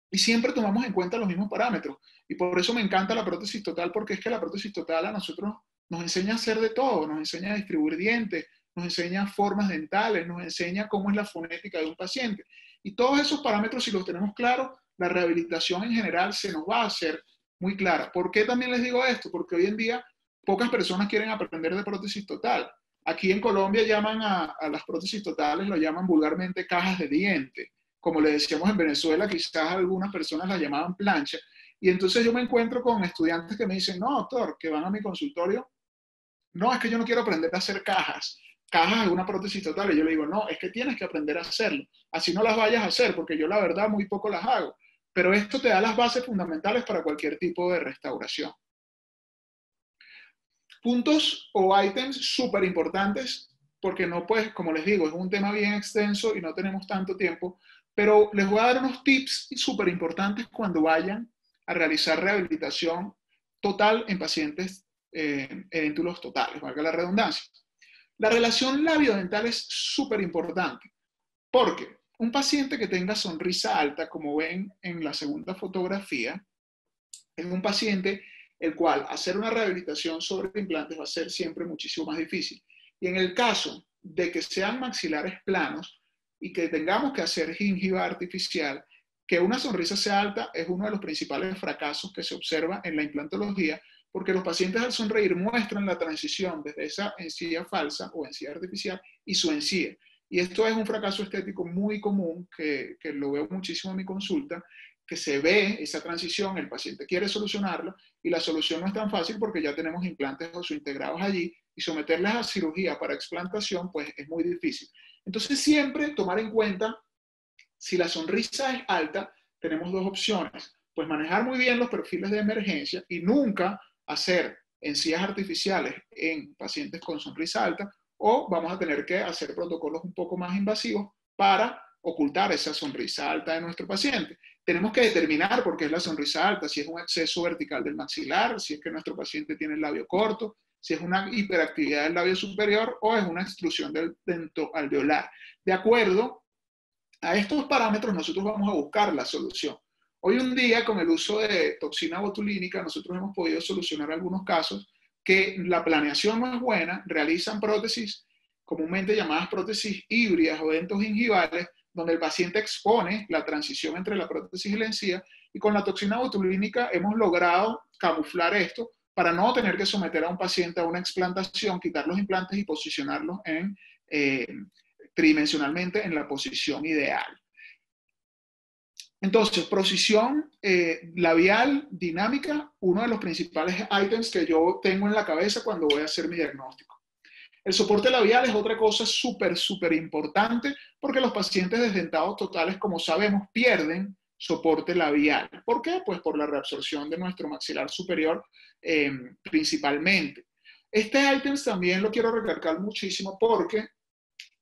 y siempre tomamos en cuenta los mismos parámetros. Y por eso me encanta la prótesis total, porque es que la prótesis total a nosotros nos enseña a hacer de todo, nos enseña a distribuir dientes, nos enseña formas dentales, nos enseña cómo es la fonética de un paciente. Y todos esos parámetros, si los tenemos claros, la rehabilitación en general se nos va a hacer muy clara. ¿Por qué también les digo esto? Porque hoy en día pocas personas quieren aprender de prótesis total. Aquí en Colombia llaman a las prótesis totales, lo llaman vulgarmente cajas de diente. Como le decíamos en Venezuela, quizás algunas personas la llamaban plancha. Y entonces yo me encuentro con estudiantes que me dicen, no, doctor, que van a mi consultorio, no, es que yo no quiero aprender a hacer cajas de una prótesis total. Y yo le digo, no, es que tienes que aprender a hacerlo. Así no las vayas a hacer, porque yo la verdad muy poco las hago. Pero esto te da las bases fundamentales para cualquier tipo de restauración. Puntos o ítems súper importantes, porque no pues, como les digo, es un tema bien extenso y no tenemos tanto tiempo, pero les voy a dar unos tips súper importantes cuando vayan a realizar rehabilitación total en pacientes edéntulos totales, valga la redundancia. La relación labiodental es súper importante, porque un paciente que tenga sonrisa alta, como ven en la segunda fotografía, es un paciente el cual hacer una rehabilitación sobre implantes va a ser siempre muchísimo más difícil. Y en el caso de que sean maxilares planos y que tengamos que hacer gingiva artificial, que una sonrisa sea alta es uno de los principales fracasos que se observa en la implantología, porque los pacientes al sonreír muestran la transición desde esa encía falsa o encía artificial y su encía. Y esto es un fracaso estético muy común que lo veo muchísimo en mi consulta, que se ve esa transición, el paciente quiere solucionarlo y la solución no es tan fácil porque ya tenemos implantes oseointegrados allí y someterlas a cirugía para explantación pues es muy difícil. Entonces siempre tomar en cuenta si la sonrisa es alta, tenemos dos opciones, pues manejar muy bien los perfiles de emergencia y nunca hacer encías artificiales en pacientes con sonrisa alta, o vamos a tener que hacer protocolos un poco más invasivos para ocultar esa sonrisa alta de nuestro paciente. Tenemos que determinar por qué es la sonrisa alta, si es un exceso vertical del maxilar, si es que nuestro paciente tiene el labio corto, si es una hiperactividad del labio superior o es una extrusión del dentoalveolar. De acuerdo a estos parámetros nosotros vamos a buscar la solución. Hoy en día, con el uso de toxina botulínica, nosotros hemos podido solucionar algunos casos que la planeación no es buena, realizan prótesis comúnmente llamadas prótesis híbridas o dentogingivales, donde el paciente expone la transición entre la prótesis y la encía, y con la toxina botulínica hemos logrado camuflar esto para no tener que someter a un paciente a una explantación, quitar los implantes y posicionarlos tridimensionalmente en la posición ideal. Entonces, posición labial dinámica, uno de los principales ítems que yo tengo en la cabeza cuando voy a hacer mi diagnóstico. El soporte labial es otra cosa súper importante porque los pacientes desdentados totales, como sabemos, pierden soporte labial. ¿Por qué? Pues por la reabsorción de nuestro maxilar superior principalmente. Este ítem también lo quiero recalcar muchísimo porque,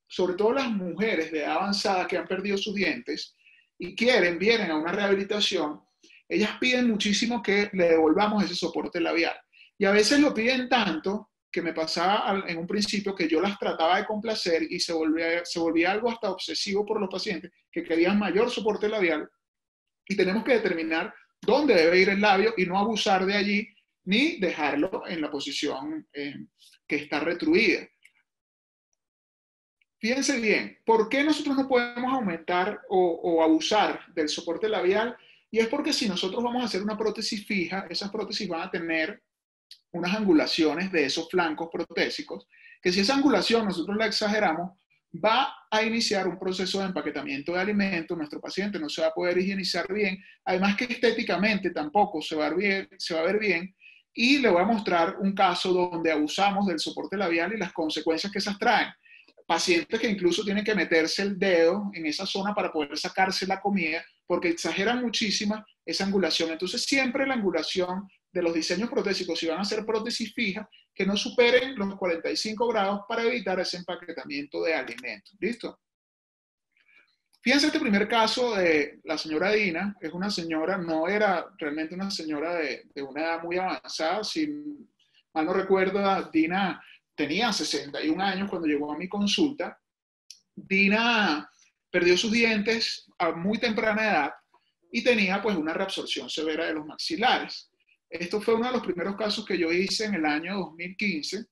sobre todo las mujeres de edad avanzada que han perdido sus dientes y vienen a una rehabilitación, ellas piden muchísimo que le devolvamos ese soporte labial. Y a veces lo piden tanto que me pasaba en un principio que yo las trataba de complacer y se volvía algo hasta obsesivo por los pacientes que querían mayor soporte labial. Y tenemos que determinar dónde debe ir el labio y no abusar de allí ni dejarlo en la posición que está retruida. Fíjense bien, ¿por qué nosotros no podemos aumentar o abusar del soporte labial? Y es porque si nosotros vamos a hacer una prótesis fija, esas prótesis van a tener unas angulaciones de esos flancos protésicos, que si esa angulación nosotros la exageramos, va a iniciar un proceso de empaquetamiento de alimentos, nuestro paciente no se va a poder higienizar bien, además que estéticamente tampoco se va a ver bien, y le voy a mostrar un caso donde abusamos del soporte labial y las consecuencias que esas traen. Pacientes que incluso tienen que meterse el dedo en esa zona para poder sacarse la comida, porque exageran muchísimo esa angulación. Entonces siempre la angulación de los diseños protésicos, si van a ser prótesis fijas, que no superen los 45 grados para evitar ese empaquetamiento de alimentos. ¿Listo? Fíjense este primer caso de la señora Dina. Es una señora, no era realmente una señora de una edad muy avanzada. Si mal no recuerdo, Dina tenía 61 años cuando llegó a mi consulta. Dina perdió sus dientes a muy temprana edad y tenía pues una reabsorción severa de los maxilares. Esto fue uno de los primeros casos que yo hice en el año 2015.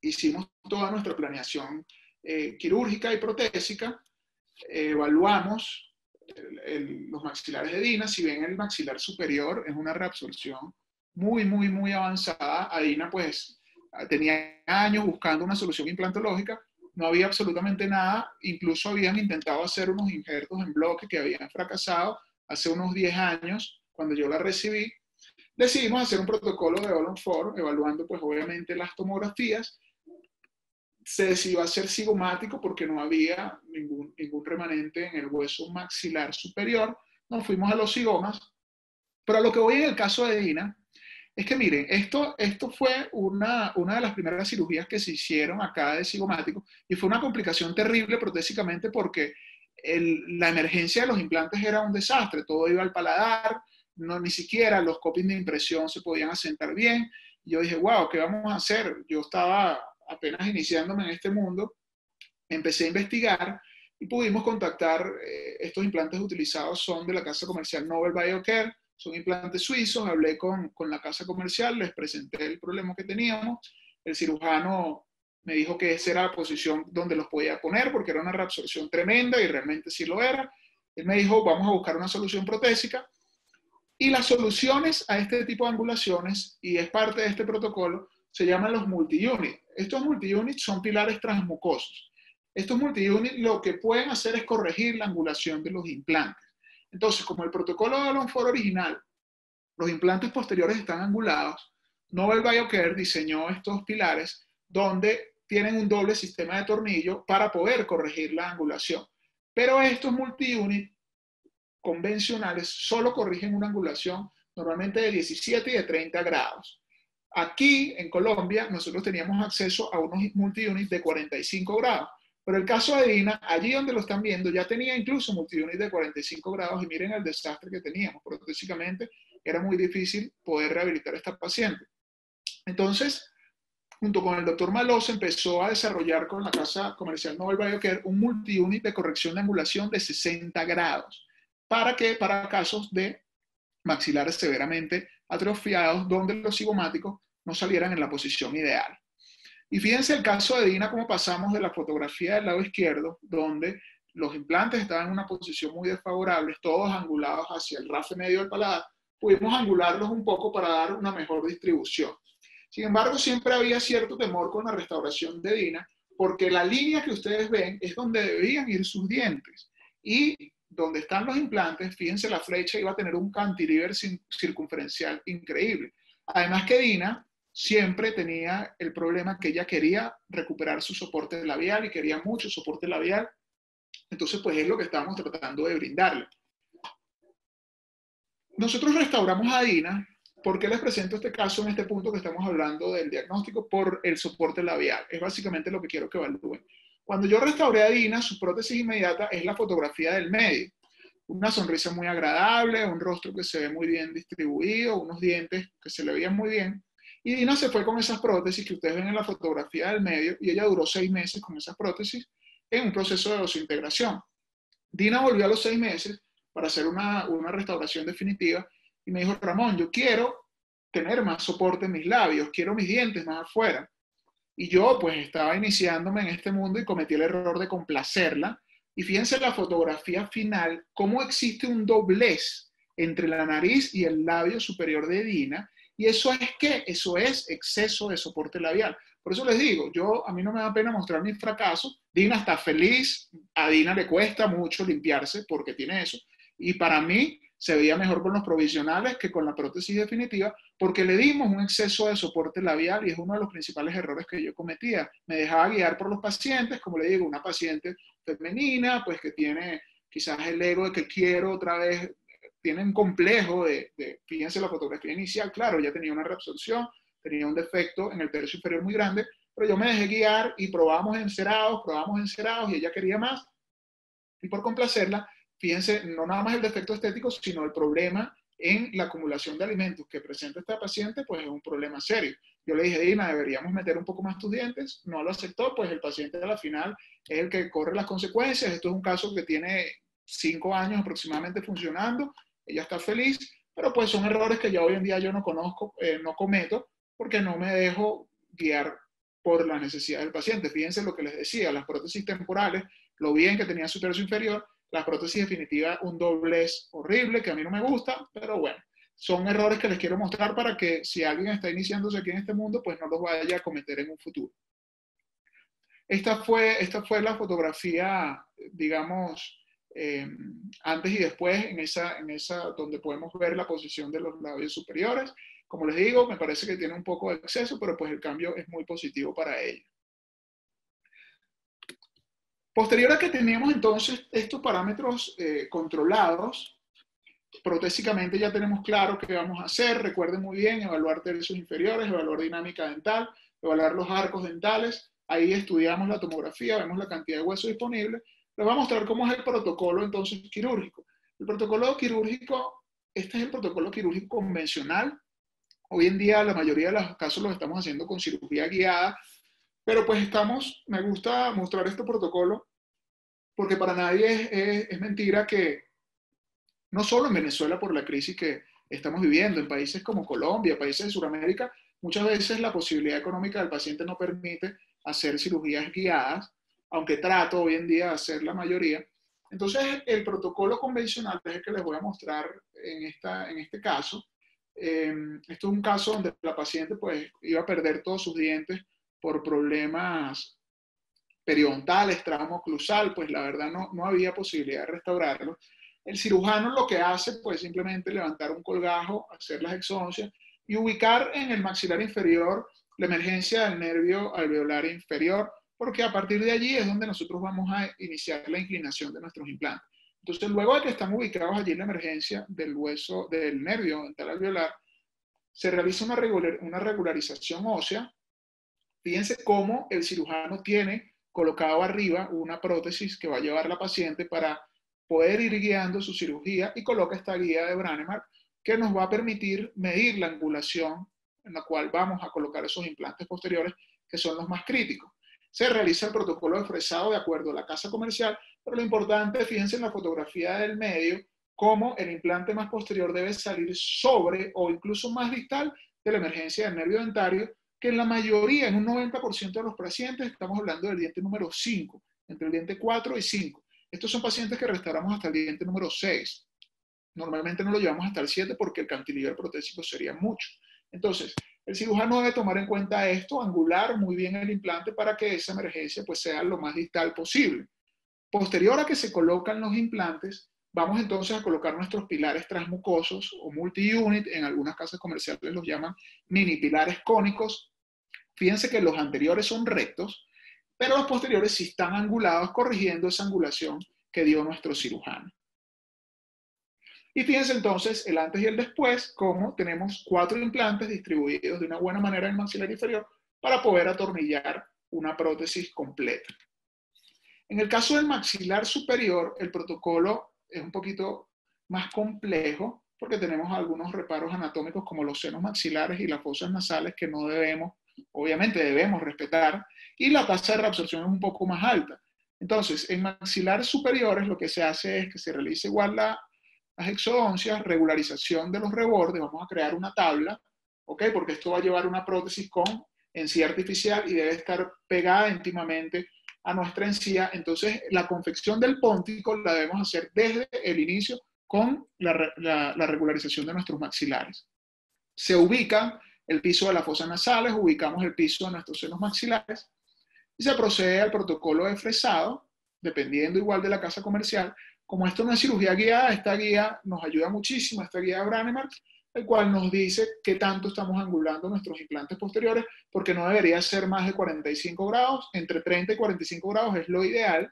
Hicimos toda nuestra planeación quirúrgica y protésica, evaluamos los maxilares de Dina. Si ven el maxilar superior es una reabsorción muy avanzada. A Dina pues tenía años buscando una solución implantológica, no había absolutamente nada, incluso habían intentado hacer unos injertos en bloque que habían fracasado hace unos 10 años cuando yo la recibí. Decidimos hacer un protocolo de All-on-4, evaluando pues obviamente las tomografías. Se decidió hacer cigomático porque no había ningún remanente en el hueso maxilar superior. Nos fuimos a los cigomas. Pero a lo que voy en el caso de Dina, es que miren, esto fue una de las primeras cirugías que se hicieron acá de cigomático y fue una complicación terrible protésicamente porque la emergencia de los implantes era un desastre. Todo iba al paladar, no, ni siquiera los copies de impresión se podían asentar bien. Y yo dije, wow, ¿qué vamos a hacer? Yo estaba apenas iniciándome en este mundo, empecé a investigar y pudimos contactar, estos implantes utilizados son de la casa comercial Nobel Biocare, son implantes suizos. Hablé con la casa comercial, les presenté el problema que teníamos, el cirujano me dijo que esa era la posición donde los podía poner porque era una reabsorción tremenda y realmente sí lo era. Él me dijo, vamos a buscar una solución protésica. Y las soluciones a este tipo de angulaciones, y es parte de este protocolo, se llaman los multi-unit. Estos multi-unit son pilares transmucosos. Estos multi-unit lo que pueden hacer es corregir la angulación de los implantes. Entonces, como el protocolo de All-on-4 original, los implantes posteriores están angulados, Nobel Biocare diseñó estos pilares donde tienen un doble sistema de tornillo para poder corregir la angulación. Pero estos multi-unit convencionales solo corrigen una angulación normalmente de 17 y de 30 grados. Aquí en Colombia nosotros teníamos acceso a unos multi-unit de 45 grados, pero el caso de Dina, allí donde lo están viendo, ya tenía incluso multi-unit de 45 grados y miren el desastre que teníamos. Protésicamente era muy difícil poder rehabilitar a esta paciente. Entonces, junto con el doctor Maló, se empezó a desarrollar con la casa comercial Nobel Biocare un multi-unit de corrección de angulación de 60 grados. ¿Para qué? Para casos de maxilares severamente atrofiados donde los cigomáticos no salieran en la posición ideal. Y fíjense el caso de Dina, cómo pasamos de la fotografía del lado izquierdo, donde los implantes estaban en una posición muy desfavorable, todos angulados hacia el rafe medio del paladar, pudimos angularlos un poco para dar una mejor distribución. Sin embargo, siempre había cierto temor con la restauración de Dina, porque la línea que ustedes ven es donde debían ir sus dientes. Y donde están los implantes, fíjense, la flecha iba a tener un cantilever circunferencial increíble. Además que Dina siempre tenía el problema que ella quería recuperar su soporte labial y quería mucho soporte labial. Entonces, pues es lo que estamos tratando de brindarle. Nosotros restauramos a Dina. ¿Por qué les presento este caso en este punto que estamos hablando del diagnóstico? Por el soporte labial. Es básicamente lo que quiero que evalúen. Cuando yo restauré a Dina, su prótesis inmediata es la fotografía del medio. Una sonrisa muy agradable, un rostro que se ve muy bien distribuido, unos dientes que se le veían muy bien. Y Dina se fue con esas prótesis que ustedes ven en la fotografía del medio y ella duró 6 meses con esas prótesis en un proceso de osintegración. Dina volvió a los 6 meses para hacer una restauración definitiva y me dijo, Ramón, yo quiero tener más soporte en mis labios, quiero mis dientes más afuera. Y yo pues estaba iniciándome en este mundo y cometí el error de complacerla. Y fíjense la fotografía final, cómo existe un doblez entre la nariz y el labio superior de Dina. Y eso es ¿qué? Eso es exceso de soporte labial. Por eso les digo, a mí no me da pena mostrar mis fracasos. Dina está feliz, a Dina le cuesta mucho limpiarse porque tiene eso. Y para mí se veía mejor con los provisionales que con la prótesis definitiva, porque le dimos un exceso de soporte labial y es uno de los principales errores que yo cometía. Me dejaba guiar por los pacientes, como le digo, una paciente femenina, pues que tiene quizás el ego de que quiero otra vez, tiene un complejo fíjense la fotografía inicial, claro, ya tenía una reabsorción, tenía un defecto en el tercio inferior muy grande, pero yo me dejé guiar y probamos encerados y ella quería más. Y por complacerla, fíjense, no nada más el defecto estético, sino el problema en la acumulación de alimentos que presenta esta paciente, pues es un problema serio. Yo le dije, Dina, deberíamos meter un poco más tus dientes, no lo aceptó, pues el paciente a la final es el que corre las consecuencias. Esto es un caso que tiene 5 años aproximadamente funcionando, ella está feliz, pero pues son errores que ya hoy en día yo no conozco, no cometo, porque no me dejo guiar por la necesidad del paciente. Fíjense lo que les decía, las prótesis temporales, lo bien que tenía su tercio inferior, la prótesis definitiva, un doblez horrible que a mí no me gusta, pero bueno, son errores que les quiero mostrar para que si alguien está iniciándose aquí en este mundo, pues no los vaya a cometer en un futuro. Esta fue la fotografía, digamos, antes y después, en esa donde podemos ver la posición de los labios superiores. Como les digo, me parece que tiene un poco de exceso, pero pues el cambio es muy positivo para ella. Posterior a que teníamos entonces estos parámetros controlados, protésicamente ya tenemos claro qué vamos a hacer. Recuerden muy bien, evaluar tercios inferiores, evaluar dinámica dental, evaluar los arcos dentales. Ahí estudiamos la tomografía, vemos la cantidad de hueso disponible. Les voy a mostrar cómo es el protocolo entonces quirúrgico. El protocolo quirúrgico, este es el protocolo quirúrgico convencional. Hoy en día la mayoría de los casos los estamos haciendo con cirugía guiada, pero pues me gusta mostrar este protocolo porque para nadie es mentira que no solo en Venezuela por la crisis que estamos viviendo, en países como Colombia, países de Sudamérica, muchas veces la posibilidad económica del paciente no permite hacer cirugías guiadas, aunque trato hoy en día de hacer la mayoría. Entonces, el protocolo convencional es el que les voy a mostrar en este caso. Esto es un caso donde la paciente pues iba a perder todos sus dientes por problemas periodontales, trauma oclusal, pues la verdad no había posibilidad de restaurarlo. El cirujano lo que hace pues simplemente levantar un colgajo, hacer las exoncias y ubicar en el maxilar inferior la emergencia del nervio alveolar inferior, porque a partir de allí es donde nosotros vamos a iniciar la inclinación de nuestros implantes. Entonces, luego de que están ubicados allí en la emergencia del hueso, del nervio dental alveolar, se realiza una regularización ósea. Fíjense cómo el cirujano tiene colocado arriba una prótesis que va a llevar la paciente para poder ir guiando su cirugía y coloca esta guía de Branemark que nos va a permitir medir la angulación en la cual vamos a colocar esos implantes posteriores que son los más críticos. Se realiza el protocolo de fresado de acuerdo a la casa comercial, pero lo importante, fíjense en la fotografía del medio, cómo el implante más posterior debe salir sobre o incluso más distal de la emergencia del nervio dentario, que en la mayoría, en un 90% de los pacientes, estamos hablando del diente número 5, entre el diente 4 y 5. Estos son pacientes que restauramos hasta el diente número 6. Normalmente no lo llevamos hasta el 7 porque el cantilever protésico sería mucho. Entonces, el cirujano debe tomar en cuenta esto, angular muy bien el implante para que esa emergencia pues, sea lo más distal posible. Posterior a que se colocan los implantes, vamos entonces a colocar nuestros pilares transmucosos o multi-unit, en algunas casas comerciales los llaman mini pilares cónicos. Fíjense que los anteriores son rectos, pero los posteriores sí están angulados, corrigiendo esa angulación que dio nuestro cirujano. Y fíjense entonces el antes y el después, cómo tenemos 4 implantes distribuidos de una buena manera en el maxilar inferior para poder atornillar una prótesis completa. En el caso del maxilar superior, el protocolo es un poquito más complejo porque tenemos algunos reparos anatómicos como los senos maxilares y las fosas nasales que no debemos, obviamente debemos respetar, y la tasa de reabsorción es un poco más alta. Entonces, en maxilares superiores lo que se hace es que se realiza igual la las exodoncias, regularización de los rebordes, vamos a crear una tabla, ¿ok? Porque esto va a llevar una prótesis con encía artificial y debe estar pegada íntimamente a nuestra encía. Entonces, la confección del póntico la debemos hacer desde el inicio con la regularización de nuestros maxilares. Se ubica el piso de las fosas nasales, ubicamos el piso de nuestros senos maxilares y se procede al protocolo de fresado, dependiendo igual de la casa comercial. Como esto no es cirugía guiada, esta guía nos ayuda muchísimo, esta guía de Brånemark, el cual nos dice qué tanto estamos angulando nuestros implantes posteriores, porque no debería ser más de 45 grados, entre 30 y 45 grados es lo ideal.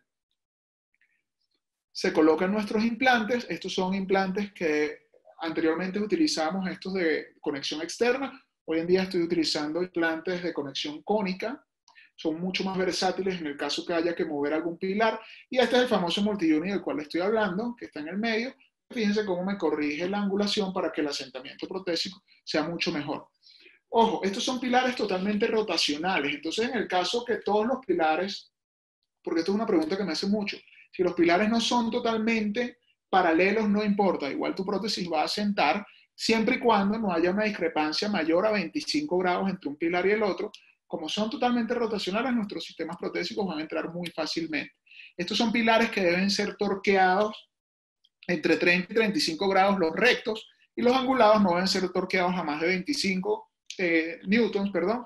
Se colocan nuestros implantes, estos son implantes que anteriormente utilizábamos, estos de conexión externa, hoy en día estoy utilizando implantes de conexión cónica, son mucho más versátiles en el caso que haya que mover algún pilar, y este es el famoso multi-unit del cual estoy hablando, que está en el medio. Fíjense cómo me corrige la angulación para que el asentamiento protésico sea mucho mejor. Ojo, estos son pilares totalmente rotacionales, entonces en el caso que todos los pilares, porque esto es una pregunta que me hace mucho, si los pilares no son totalmente paralelos, no importa, igual tu prótesis va a asentar, siempre y cuando no haya una discrepancia mayor a 25 grados entre un pilar y el otro. Como son totalmente rotacionales, nuestros sistemas protésicos van a entrar muy fácilmente. Estos son pilares que deben ser torqueados entre 30 y 35 grados los rectos, y los angulados no deben ser torqueados a más de 25 newtons, perdón,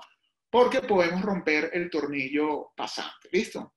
porque podemos romper el tornillo pasante. ¿Listo?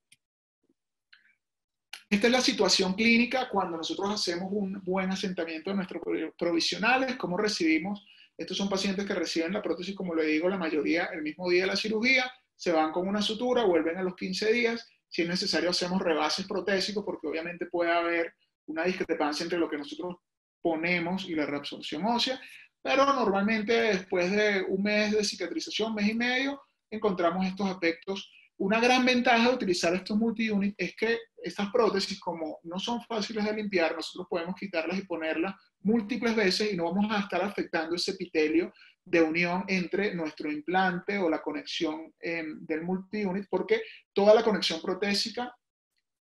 Esta es la situación clínica cuando nosotros hacemos un buen asentamiento de nuestros provisionales. ¿Cómo recibimos? Estos son pacientes que reciben la prótesis, como le digo, la mayoría el mismo día de la cirugía, se van con una sutura, vuelven a los 15 días. Si es necesario, hacemos rebases protésicos, porque obviamente puede haber una discrepancia entre lo que nosotros ponemos y la reabsorción ósea, pero normalmente después de un mes de cicatrización, mes y medio, encontramos estos aspectos. Una gran ventaja de utilizar estos multi-unit es que estas prótesis, como no son fáciles de limpiar, nosotros podemos quitarlas y ponerlas múltiples veces y no vamos a estar afectando ese epitelio de unión entre nuestro implante o la conexión del multi-unit, porque toda la conexión protésica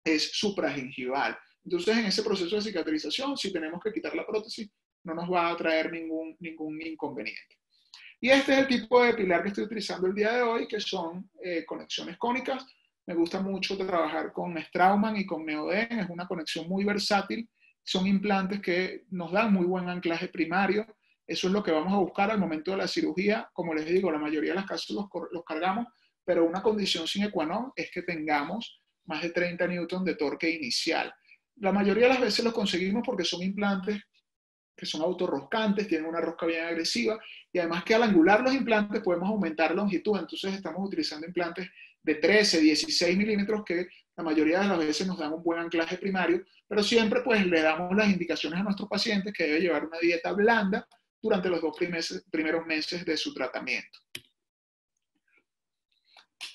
es supragingival. Entonces, en ese proceso de cicatrización, si tenemos que quitar la prótesis, no nos va a traer ningún inconveniente. Y este es el tipo de pilar que estoy utilizando el día de hoy, que son conexiones cónicas. Me gusta mucho trabajar con Straumann y con Neoden, es una conexión muy versátil. Son implantes que nos dan muy buen anclaje primario. Eso es lo que vamos a buscar al momento de la cirugía. Como les digo, la mayoría de las casos los cargamos, pero una condición sine qua non es que tengamos más de 30 newtons de torque inicial. La mayoría de las veces los conseguimos porque son implantes que son autorroscantes, tienen una rosca bien agresiva, y además que al angular los implantes podemos aumentar la longitud. Entonces estamos utilizando implantes de 13, 16 milímetros que la mayoría de las veces nos dan un buen anclaje primario, pero siempre pues le damos las indicaciones a nuestros pacientes que debe llevar una dieta blanda durante los 2 primeros meses de su tratamiento.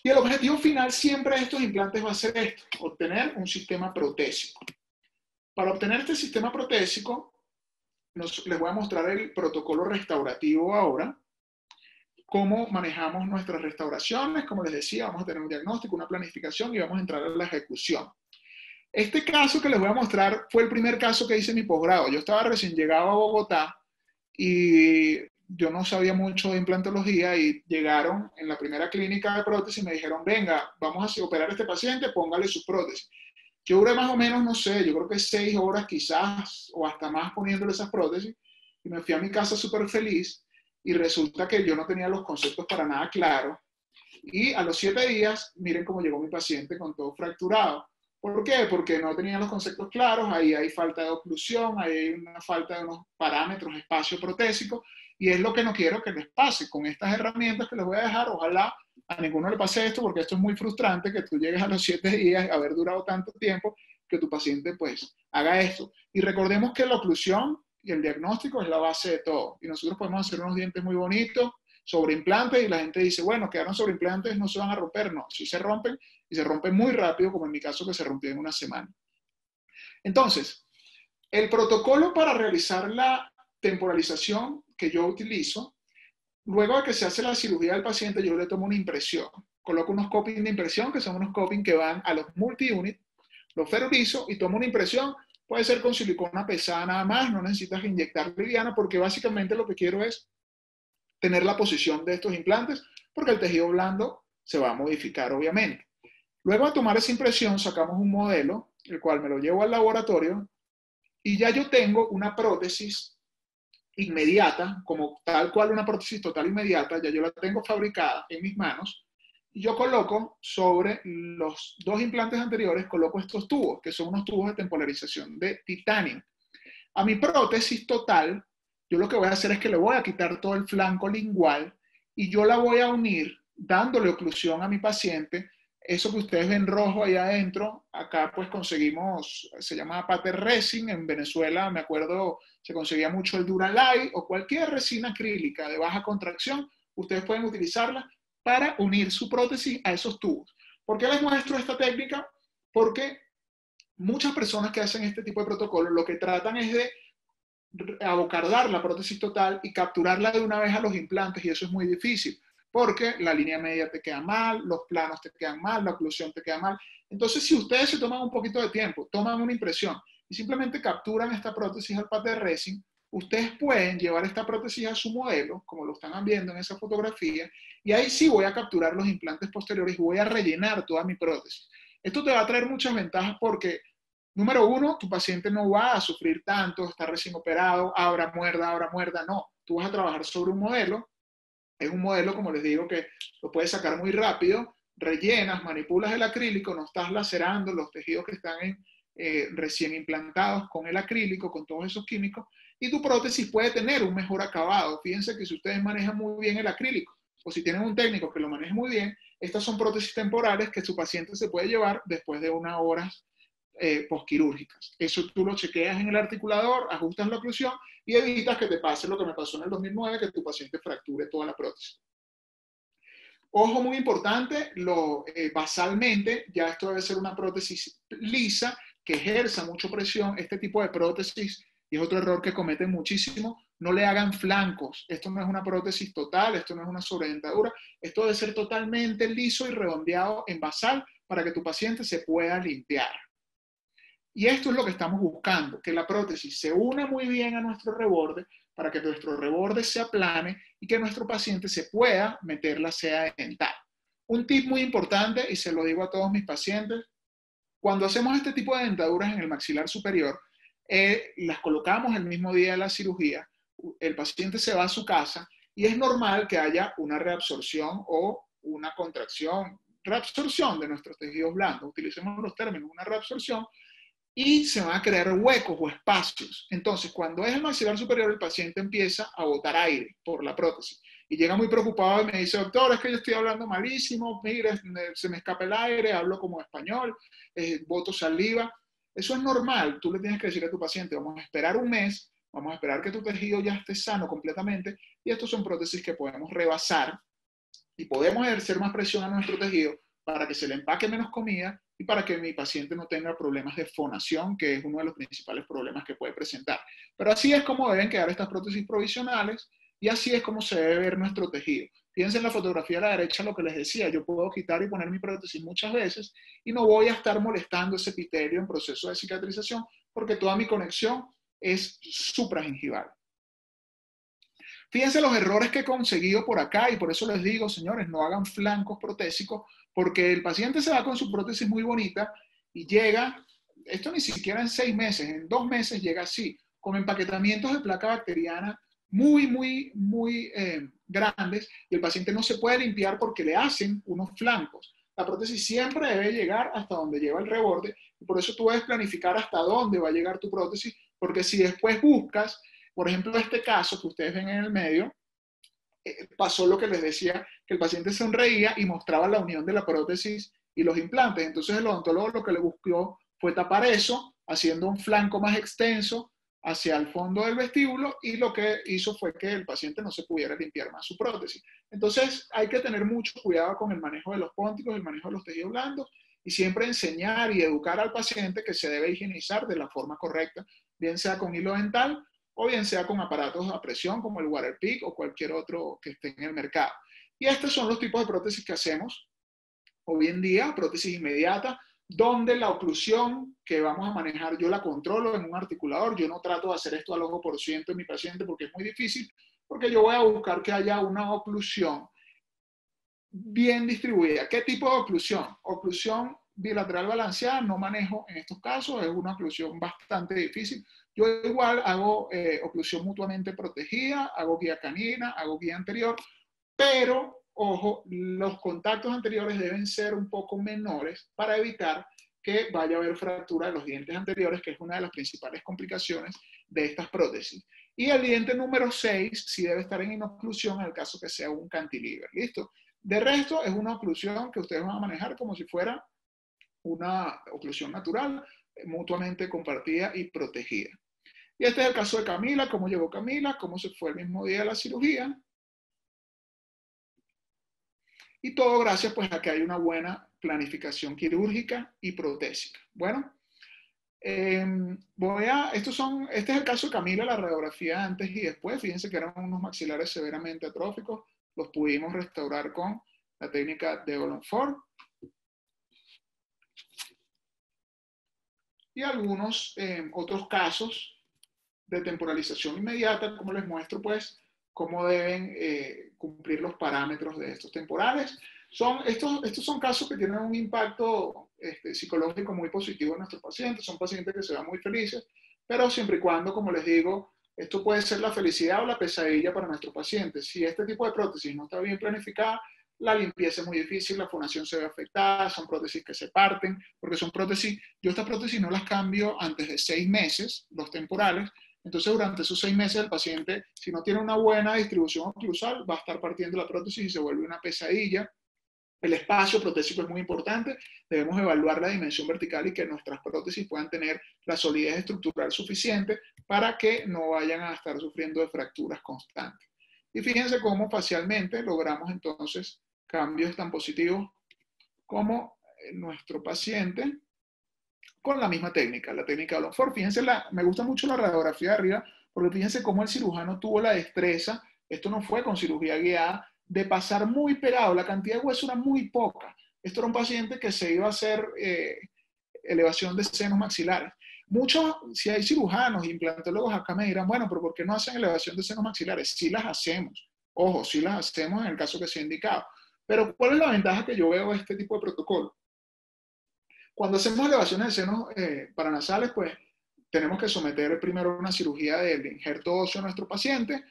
Y el objetivo final siempre de estos implantes va a ser esto, obtener un sistema protésico. Para obtener este sistema protésico, les voy a mostrar el protocolo restaurativo ahora, cómo manejamos nuestras restauraciones. Como les decía, vamos a tener un diagnóstico, una planificación y vamos a entrar a la ejecución. Este caso que les voy a mostrar fue el primer caso que hice en mi posgrado. Yo estaba recién llegado a Bogotá y yo no sabía mucho de implantología, y llegaron en la primera clínica de prótesis y me dijeron, venga, vamos a operar a este paciente, póngale su prótesis. Yo duré más o menos, no sé, yo creo que 6 horas quizás, o hasta más, poniéndole esas prótesis, y me fui a mi casa súper feliz, y resulta que yo no tenía los conceptos para nada claros, y a los 7 días, miren cómo llegó mi paciente con todo fracturado. ¿Por qué? Porque no tenía los conceptos claros, ahí hay falta de oclusión, ahí hay una falta de unos parámetros espacio-protésico, y es lo que no quiero que les pase con estas herramientas que les voy a dejar. Ojalá a ninguno le pase esto, porque esto es muy frustrante, que tú llegues a los 7 días, haber durado tanto tiempo, que tu paciente pues haga esto. Y recordemos que la oclusión y el diagnóstico es la base de todo, y nosotros podemos hacer unos dientes muy bonitos sobre implantes, y la gente dice, bueno, quedaron sobre implantes, no se van a romper. No, sí se rompen, y se rompen muy rápido, como en mi caso, que se rompió en una semana. Entonces, el protocolo para realizar la temporalización que yo utilizo, luego de que se hace la cirugía del paciente, yo le tomo una impresión. Coloco unos coping de impresión, que son unos coping que van a los multi-unit, los ferrorizo y tomo una impresión Puede ser con silicona pesada nada más, no necesitas inyectar liviana, porque básicamente lo que quiero es tener la posición de estos implantes, porque el tejido blando se va a modificar obviamente. Luego de tomar esa impresión sacamos un modelo, el cual me lo llevo al laboratorio y ya yo tengo una prótesis inmediata, como tal cual una prótesis total inmediata, ya yo la tengo fabricada en mis manos y yo coloco sobre los dos implantes anteriores, coloco estos tubos, que son unos tubos de tempolarización de titanio. A mi prótesis total, yo lo que voy a hacer es que le voy a quitar todo el flanco lingual y yo la voy a unir dándole oclusión a mi paciente. Eso que ustedes ven rojo ahí adentro, acá pues conseguimos, se llama pater resin, en Venezuela me acuerdo se conseguía mucho el Duralay o cualquier resina acrílica de baja contracción, ustedes pueden utilizarla para unir su prótesis a esos tubos. ¿Por qué les muestro esta técnica? Porque muchas personas que hacen este tipo de protocolos lo que tratan es de abocardar la prótesis total y capturarla de una vez a los implantes, y eso es muy difícil, porque la línea media te queda mal, los planos te quedan mal, la oclusión te queda mal. Entonces, si ustedes se toman un poquito de tiempo, toman una impresión y simplemente capturan esta prótesis al pater resin, ustedes pueden llevar esta prótesis a su modelo, como lo están viendo en esa fotografía, y ahí sí voy a capturar los implantes posteriores y voy a rellenar toda mi prótesis. Esto te va a traer muchas ventajas porque número uno, tu paciente no va a sufrir tanto, está recién operado, abra, muerda, no. Tú vas a trabajar sobre un modelo, es un modelo, como les digo, que lo puedes sacar muy rápido, rellenas, manipulas el acrílico, no estás lacerando los tejidos que están recién implantados con el acrílico, con todos esos químicos, y tu prótesis puede tener un mejor acabado. Fíjense que si ustedes manejan muy bien el acrílico, o si tienen un técnico que lo maneje muy bien, estas son prótesis temporales que su paciente se puede llevar después de unas horas posquirúrgicas. Eso tú lo chequeas en el articulador, ajustas la oclusión y evitas que te pase lo que me pasó en el 2009, que tu paciente fracture toda la prótesis. Ojo muy importante, basalmente, ya esto debe ser una prótesis lisa, que ejerza mucha presión. Este tipo de prótesis, y es otro error que cometen muchísimo, no le hagan flancos. Esto no es una prótesis total, esto no es una sobredentadura, esto debe ser totalmente liso y redondeado en basal para que tu paciente se pueda limpiar. Y esto es lo que estamos buscando, que la prótesis se una muy bien a nuestro reborde para que nuestro reborde se aplane y que nuestro paciente se pueda meter la seda dental. Un tip muy importante, y se lo digo a todos mis pacientes, cuando hacemos este tipo de dentaduras en el maxilar superior, las colocamos el mismo día de la cirugía, el paciente se va a su casa y es normal que haya una reabsorción o una contracción, reabsorción de nuestros tejidos blandos, utilicemos los términos, una reabsorción, y se van a crear huecos o espacios. Entonces, cuando es el maxilar superior, el paciente empieza a botar aire por la prótesis y llega muy preocupado y me dice, doctor, es que yo estoy hablando malísimo, mire, se me escapa el aire, hablo como español, boto saliva. Eso es normal. Tú le tienes que decir a tu paciente, vamos a esperar un mes, vamos a esperar que tu tejido ya esté sano completamente, y estos son prótesis que podemos rebasar y podemos ejercer más presión a nuestro tejido para que se le empaque menos comida y para que mi paciente no tenga problemas de fonación, que es uno de los principales problemas que puede presentar. Pero así es como deben quedar estas prótesis provisionales y así es como se debe ver nuestro tejido. Fíjense en la fotografía a la derecha lo que les decía, yo puedo quitar y poner mi prótesis muchas veces y no voy a estar molestando ese epitelio en proceso de cicatrización porque toda mi conexión es supragingival. Fíjense los errores que he conseguido por acá y por eso les digo, señores, no hagan flancos protésicos porque el paciente se va con su prótesis muy bonita y llega, esto ni siquiera en 6 meses, en 2 meses llega así, con empaquetamientos de placa bacteriana muy grandes y el paciente no se puede limpiar porque le hacen unos flancos. La prótesis siempre debe llegar hasta donde lleva el reborde y por eso tú debes planificar hasta dónde va a llegar tu prótesis, porque si después buscas, por ejemplo, este caso que ustedes ven en el medio, pasó lo que les decía, que el paciente sonreía y mostraba la unión de la prótesis y los implantes. Entonces el odontólogo lo que le buscó fue tapar eso, haciendo un flanco más extenso hacia el fondo del vestíbulo y lo que hizo fue que el paciente no se pudiera limpiar más su prótesis. Entonces hay que tener mucho cuidado con el manejo de los pónticos, el manejo de los tejidos blandos y siempre enseñar y educar al paciente que se debe higienizar de la forma correcta, bien sea con hilo dental o bien sea con aparatos a presión como el Waterpik o cualquier otro que esté en el mercado. Y estos son los tipos de prótesis que hacemos hoy en día, prótesis inmediata, donde la oclusión que vamos a manejar yo la controlo en un articulador. Yo no trato de hacer esto al ojo por ciento en mi paciente porque es muy difícil, porque yo voy a buscar que haya una oclusión bien distribuida. ¿Qué tipo de oclusión? Oclusión bilateral balanceada no manejo en estos casos, es una oclusión bastante difícil. Yo igual hago oclusión mutuamente protegida, hago guía canina, hago guía anterior, pero, ojo, los contactos anteriores deben ser un poco menores para evitar que vaya a haber fractura de los dientes anteriores, que es una de las principales complicaciones de estas prótesis. Y el diente número 6 sí debe estar en inoclusión en el caso que sea un cantilever. ¿Listo? De resto, es una oclusión que ustedes van a manejar como si fuera una oclusión natural, mutuamente compartida y protegida. Y este es el caso de Camila, cómo llegó Camila, cómo se fue el mismo día de la cirugía. Y todo gracias pues a que hay una buena planificación quirúrgica y protésica. Bueno, este es el caso de Camila, la radiografía antes y después. Fíjense que eran unos maxilares severamente atróficos. Los pudimos restaurar con la técnica de Olonfort. Y algunos otros casos de temporalización inmediata, como les muestro pues cómo deben cumplir los parámetros de estos temporales. Estos son casos que tienen un impacto psicológico muy positivo en nuestros pacientes. Son pacientes que se van muy felices, pero siempre y cuando, como les digo, esto puede ser la felicidad o la pesadilla para nuestros pacientes. Si este tipo de prótesis no está bien planificada, la limpieza es muy difícil, la fonación se ve afectada, son prótesis que se parten, porque son prótesis, yo estas prótesis no las cambio antes de 6 meses, los temporales. Entonces, durante esos 6 meses, el paciente, si no tiene una buena distribución oclusal, va a estar partiendo la prótesis y se vuelve una pesadilla. El espacio protésico es muy importante. Debemos evaluar la dimensión vertical y que nuestras prótesis puedan tener la solidez estructural suficiente para que no vayan a estar sufriendo de fracturas constantes. Y fíjense cómo facialmente logramos entonces cambios tan positivos como nuestro paciente con la misma técnica, la técnica de Olonfort. Fíjense, me gusta mucho la radiografía de arriba, porque fíjense cómo el cirujano tuvo la destreza, esto no fue con cirugía guiada, de pasar muy pegado, la cantidad de hueso era muy poca. Esto era un paciente que se iba a hacer elevación de senos maxilares. Muchos, si hay cirujanos, implantólogos acá me dirán, bueno, pero ¿por qué no hacen elevación de senos maxilares? Sí las hacemos, ojo, sí las hacemos en el caso que sea indicado. Pero ¿cuál es la ventaja que yo veo de este tipo de protocolo? Cuando hacemos elevaciones de senos paranasales, pues tenemos que someter primero una cirugía del injerto óseo a nuestro paciente.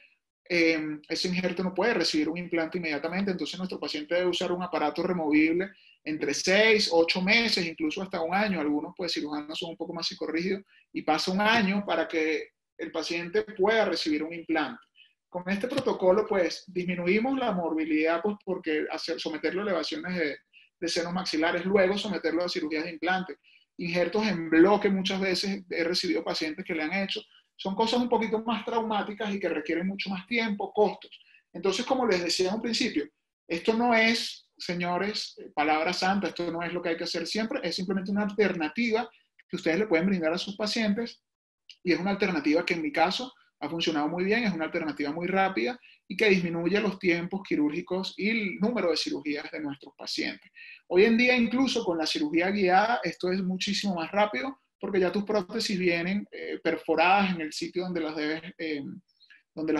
Ese injerto no puede recibir un implante inmediatamente, entonces nuestro paciente debe usar un aparato removible entre 6, 8 meses, incluso hasta un año. Algunos pues cirujanos son un poco más psicorrígidos y pasa un año para que el paciente pueda recibir un implante. Con este protocolo pues disminuimos la morbilidad pues, porque someterlo a elevaciones de senos maxilares, luego someterlo a cirugías de implante. Injertos en bloque muchas veces he recibido pacientes que le han hecho. Son cosas un poquito más traumáticas y que requieren mucho más tiempo, costos. Entonces, como les decía en un principio, esto no es, señores, palabra santa, esto no es lo que hay que hacer siempre, es simplemente una alternativa que ustedes le pueden brindar a sus pacientes y es una alternativa que en mi caso ha funcionado muy bien, es una alternativa muy rápida y que disminuye los tiempos quirúrgicos y el número de cirugías de nuestros pacientes. Hoy en día, incluso con la cirugía guiada, esto es muchísimo más rápido porque ya tus prótesis vienen perforadas en el sitio donde las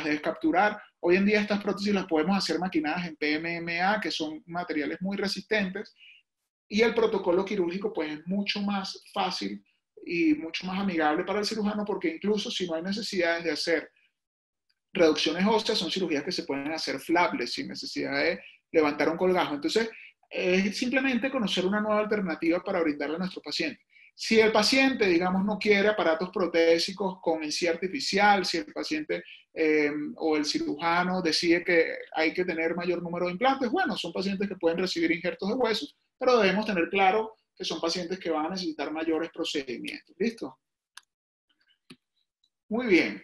debes capturar. Hoy en día estas prótesis las podemos hacer maquinadas en PMMA, que son materiales muy resistentes, y el protocolo quirúrgico pues es mucho más fácil y mucho más amigable para el cirujano, porque incluso si no hay necesidades de hacer reducciones óseas, son cirugías que se pueden hacer flapless sin necesidad de levantar un colgajo. Entonces, es simplemente conocer una nueva alternativa para brindarle a nuestro paciente. Si el paciente, digamos, no quiere aparatos protésicos con encía artificial, si el paciente o el cirujano decide que hay que tener mayor número de implantes, bueno, son pacientes que pueden recibir injertos de huesos, pero debemos tener claro que son pacientes que van a necesitar mayores procedimientos. ¿Listo? Muy bien.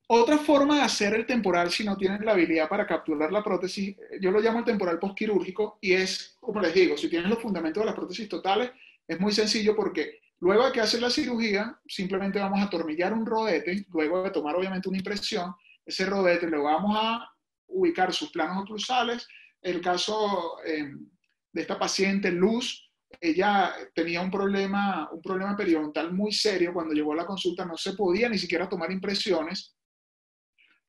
Otra forma de hacer el temporal, si no tienes la habilidad para capturar la prótesis, yo lo llamo el temporal postquirúrgico y es, como les digo, si tienes los fundamentos de las prótesis totales, es muy sencillo porque luego de que haces la cirugía, simplemente vamos a atornillar un rodete, luego de tomar obviamente una impresión, ese rodete le vamos a ubicar sus planos oclusales. El caso de esta paciente, Luz. Ella tenía un problema periodontal muy serio. Cuando llegó a la consulta no se podía ni siquiera tomar impresiones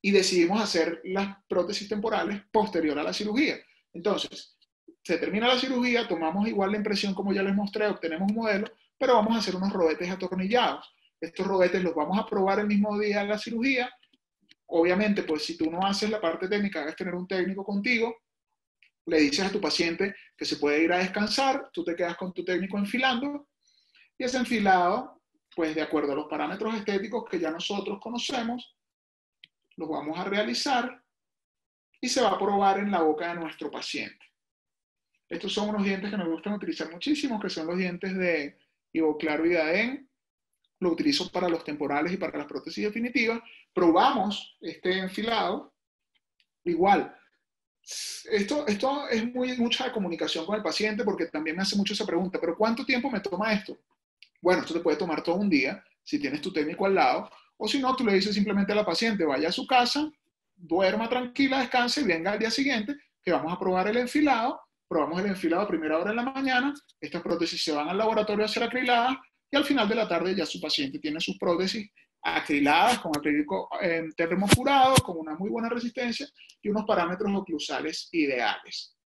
y decidimos hacer las prótesis temporales posterior a la cirugía. Entonces, se termina la cirugía, tomamos igual la impresión como ya les mostré, obtenemos un modelo, pero vamos a hacer unos rodetes atornillados. Estos rodetes los vamos a probar el mismo día de la cirugía. Obviamente, pues si tú no haces la parte técnica, debes tener un técnico contigo. Le dices a tu paciente que se puede ir a descansar, tú te quedas con tu técnico enfilando, y ese enfilado, pues de acuerdo a los parámetros estéticos que ya nosotros conocemos, los vamos a realizar y se va a probar en la boca de nuestro paciente. Estos son unos dientes que nos gustan utilizar muchísimo, que son los dientes de Ivoclaro y Daen. Lo utilizo para los temporales y para las prótesis definitivas. Probamos este enfilado. Igual, esto es mucha comunicación con el paciente, porque también me hace mucho esa pregunta, ¿pero cuánto tiempo me toma esto? Bueno, esto te puede tomar todo un día, si tienes tu técnico al lado, o si no, tú le dices simplemente a la paciente, vaya a su casa, duerma tranquila, descanse y venga al día siguiente, que vamos a probar el enfilado. Probamos el enfilado a primera hora de la mañana, estas prótesis se van al laboratorio a ser acriladas, y al final de la tarde ya su paciente tiene sus prótesis acriladas con acrílico termofurado, con una muy buena resistencia y unos parámetros oclusales ideales.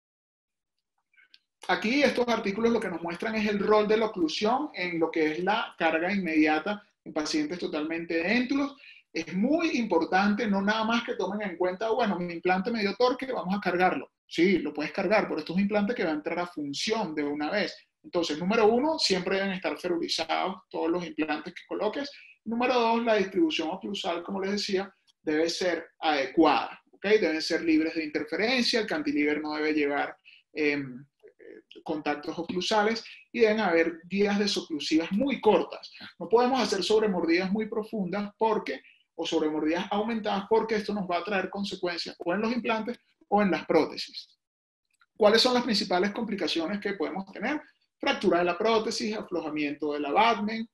Aquí estos artículos lo que nos muestran es el rol de la oclusión en lo que es la carga inmediata en pacientes totalmente déntulos. Es muy importante no nada más que tomen en cuenta, bueno, mi implante me dio torque, vamos a cargarlo. Sí, lo puedes cargar, pero esto es un implante que va a entrar a función de una vez. Entonces, número uno, siempre deben estar ferulizados todos los implantes que coloques. Número dos, la distribución oclusal, como les decía, debe ser adecuada, ¿ok? Deben ser libres de interferencia, el cantilever no debe llevar contactos oclusales y deben haber guías desoclusivas muy cortas. No podemos hacer sobremordidas muy profundas o sobremordidas aumentadas, porque esto nos va a traer consecuencias o en los implantes o en las prótesis. ¿Cuáles son las principales complicaciones que podemos tener? Fractura de la prótesis, aflojamiento del abutment,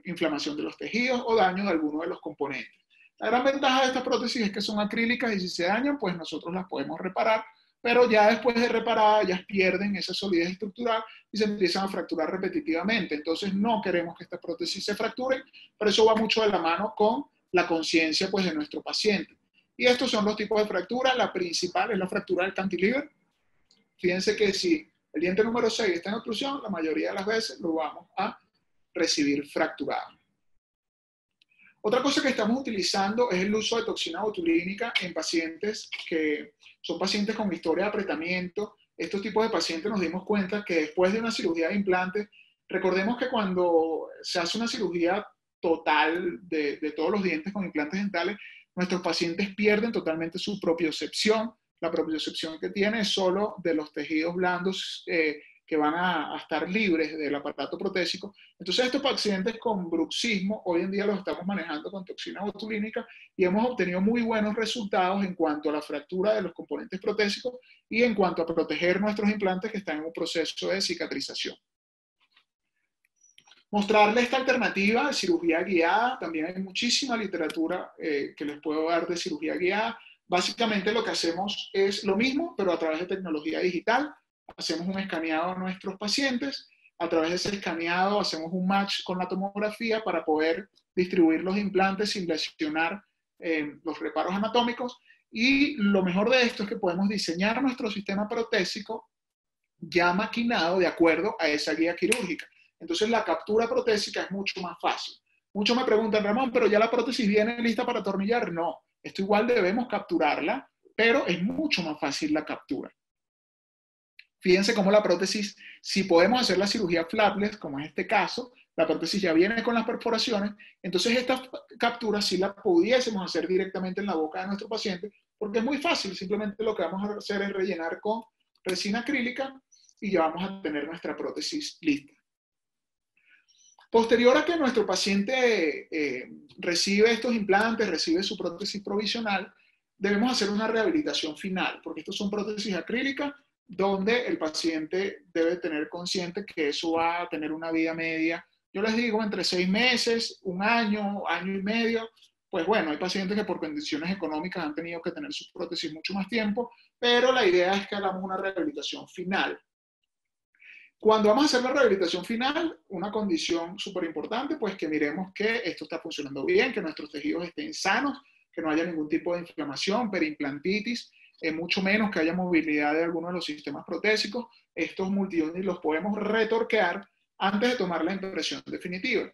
inflamación de los tejidos o daño de alguno de los componentes. La gran ventaja de estas prótesis es que son acrílicas y si se dañan, pues nosotros las podemos reparar, pero ya después de reparadas, ellas pierden esa solidez estructural y se empiezan a fracturar repetitivamente. Entonces no queremos que estas prótesis se fracturen, pero eso va mucho de la mano con la conciencia, pues, de nuestro paciente. Y estos son los tipos de fractura. La principal es la fractura del cantilever. Fíjense que si el diente número 6 está en oclusión, la mayoría de las veces lo vamos a recibir fracturado. Otra cosa que estamos utilizando es el uso de toxina botulínica en pacientes que son pacientes con historia de apretamiento. Estos tipos de pacientes nos dimos cuenta que después de una cirugía de implantes, recordemos que cuando se hace una cirugía total de todos los dientes con implantes dentales, nuestros pacientes pierden totalmente su propiocepción. La propiocepción que tiene es solo de los tejidos blandos que van a estar libres del aparato protésico. Entonces estos pacientes con bruxismo hoy en día los estamos manejando con toxina botulínica y hemos obtenido muy buenos resultados en cuanto a la fractura de los componentes protésicos y en cuanto a proteger nuestros implantes que están en un proceso de cicatrización. Mostrarles esta alternativa de cirugía guiada. También hay muchísima literatura que les puedo dar de cirugía guiada. Básicamente lo que hacemos es lo mismo, pero a través de tecnología digital. Hacemos un escaneado a nuestros pacientes. A través de ese escaneado hacemos un match con la tomografía para poder distribuir los implantes sin lesionar los reparos anatómicos. Y lo mejor de esto es que podemos diseñar nuestro sistema protésico ya maquinado de acuerdo a esa guía quirúrgica. Entonces la captura protésica es mucho más fácil. Muchos me preguntan, Ramón, ¿pero ya la prótesis viene lista para atornillar? No, esto igual debemos capturarla, pero es mucho más fácil la captura. Fíjense cómo la prótesis, si podemos hacer la cirugía flapless, como es este caso, la prótesis ya viene con las perforaciones, entonces esta captura sí la pudiésemos hacer directamente en la boca de nuestro paciente, porque es muy fácil, simplemente lo que vamos a hacer es rellenar con resina acrílica y ya vamos a tener nuestra prótesis lista. Posterior a que nuestro paciente recibe estos implantes, recibe su prótesis provisional, debemos hacer una rehabilitación final, porque estos son prótesis acrílicas donde el paciente debe tener consciente que eso va a tener una vida media. Yo les digo entre 6 meses, 1 año, año y medio. Pues bueno, hay pacientes que por condiciones económicas han tenido que tener sus prótesis mucho más tiempo, pero la idea es que hagamos una rehabilitación final. Cuando vamos a hacer la rehabilitación final, una condición súper importante, pues que miremos que esto está funcionando bien, que nuestros tejidos estén sanos, que no haya ningún tipo de inflamación, periimplantitis, mucho menos que haya movilidad de alguno de los sistemas protésicos. Estos multiunit los podemos retorquear antes de tomar la impresión definitiva.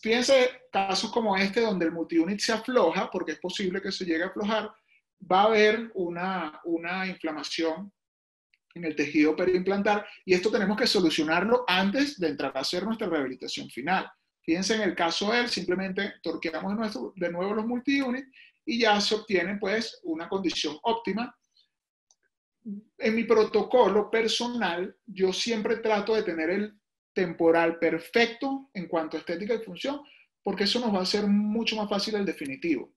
Fíjense casos como este donde el multiunit se afloja, porque es posible que se llegue a aflojar, va a haber una inflamación en el tejido periimplantar y esto tenemos que solucionarlo antes de entrar a hacer nuestra rehabilitación final. Fíjense en el caso de él, simplemente torqueamos de nuevo los multiunit y ya se obtiene pues una condición óptima. En mi protocolo personal, yo siempre trato de tener el temporal perfecto en cuanto a estética y función, porque eso nos va a hacer mucho más fácil el definitivo.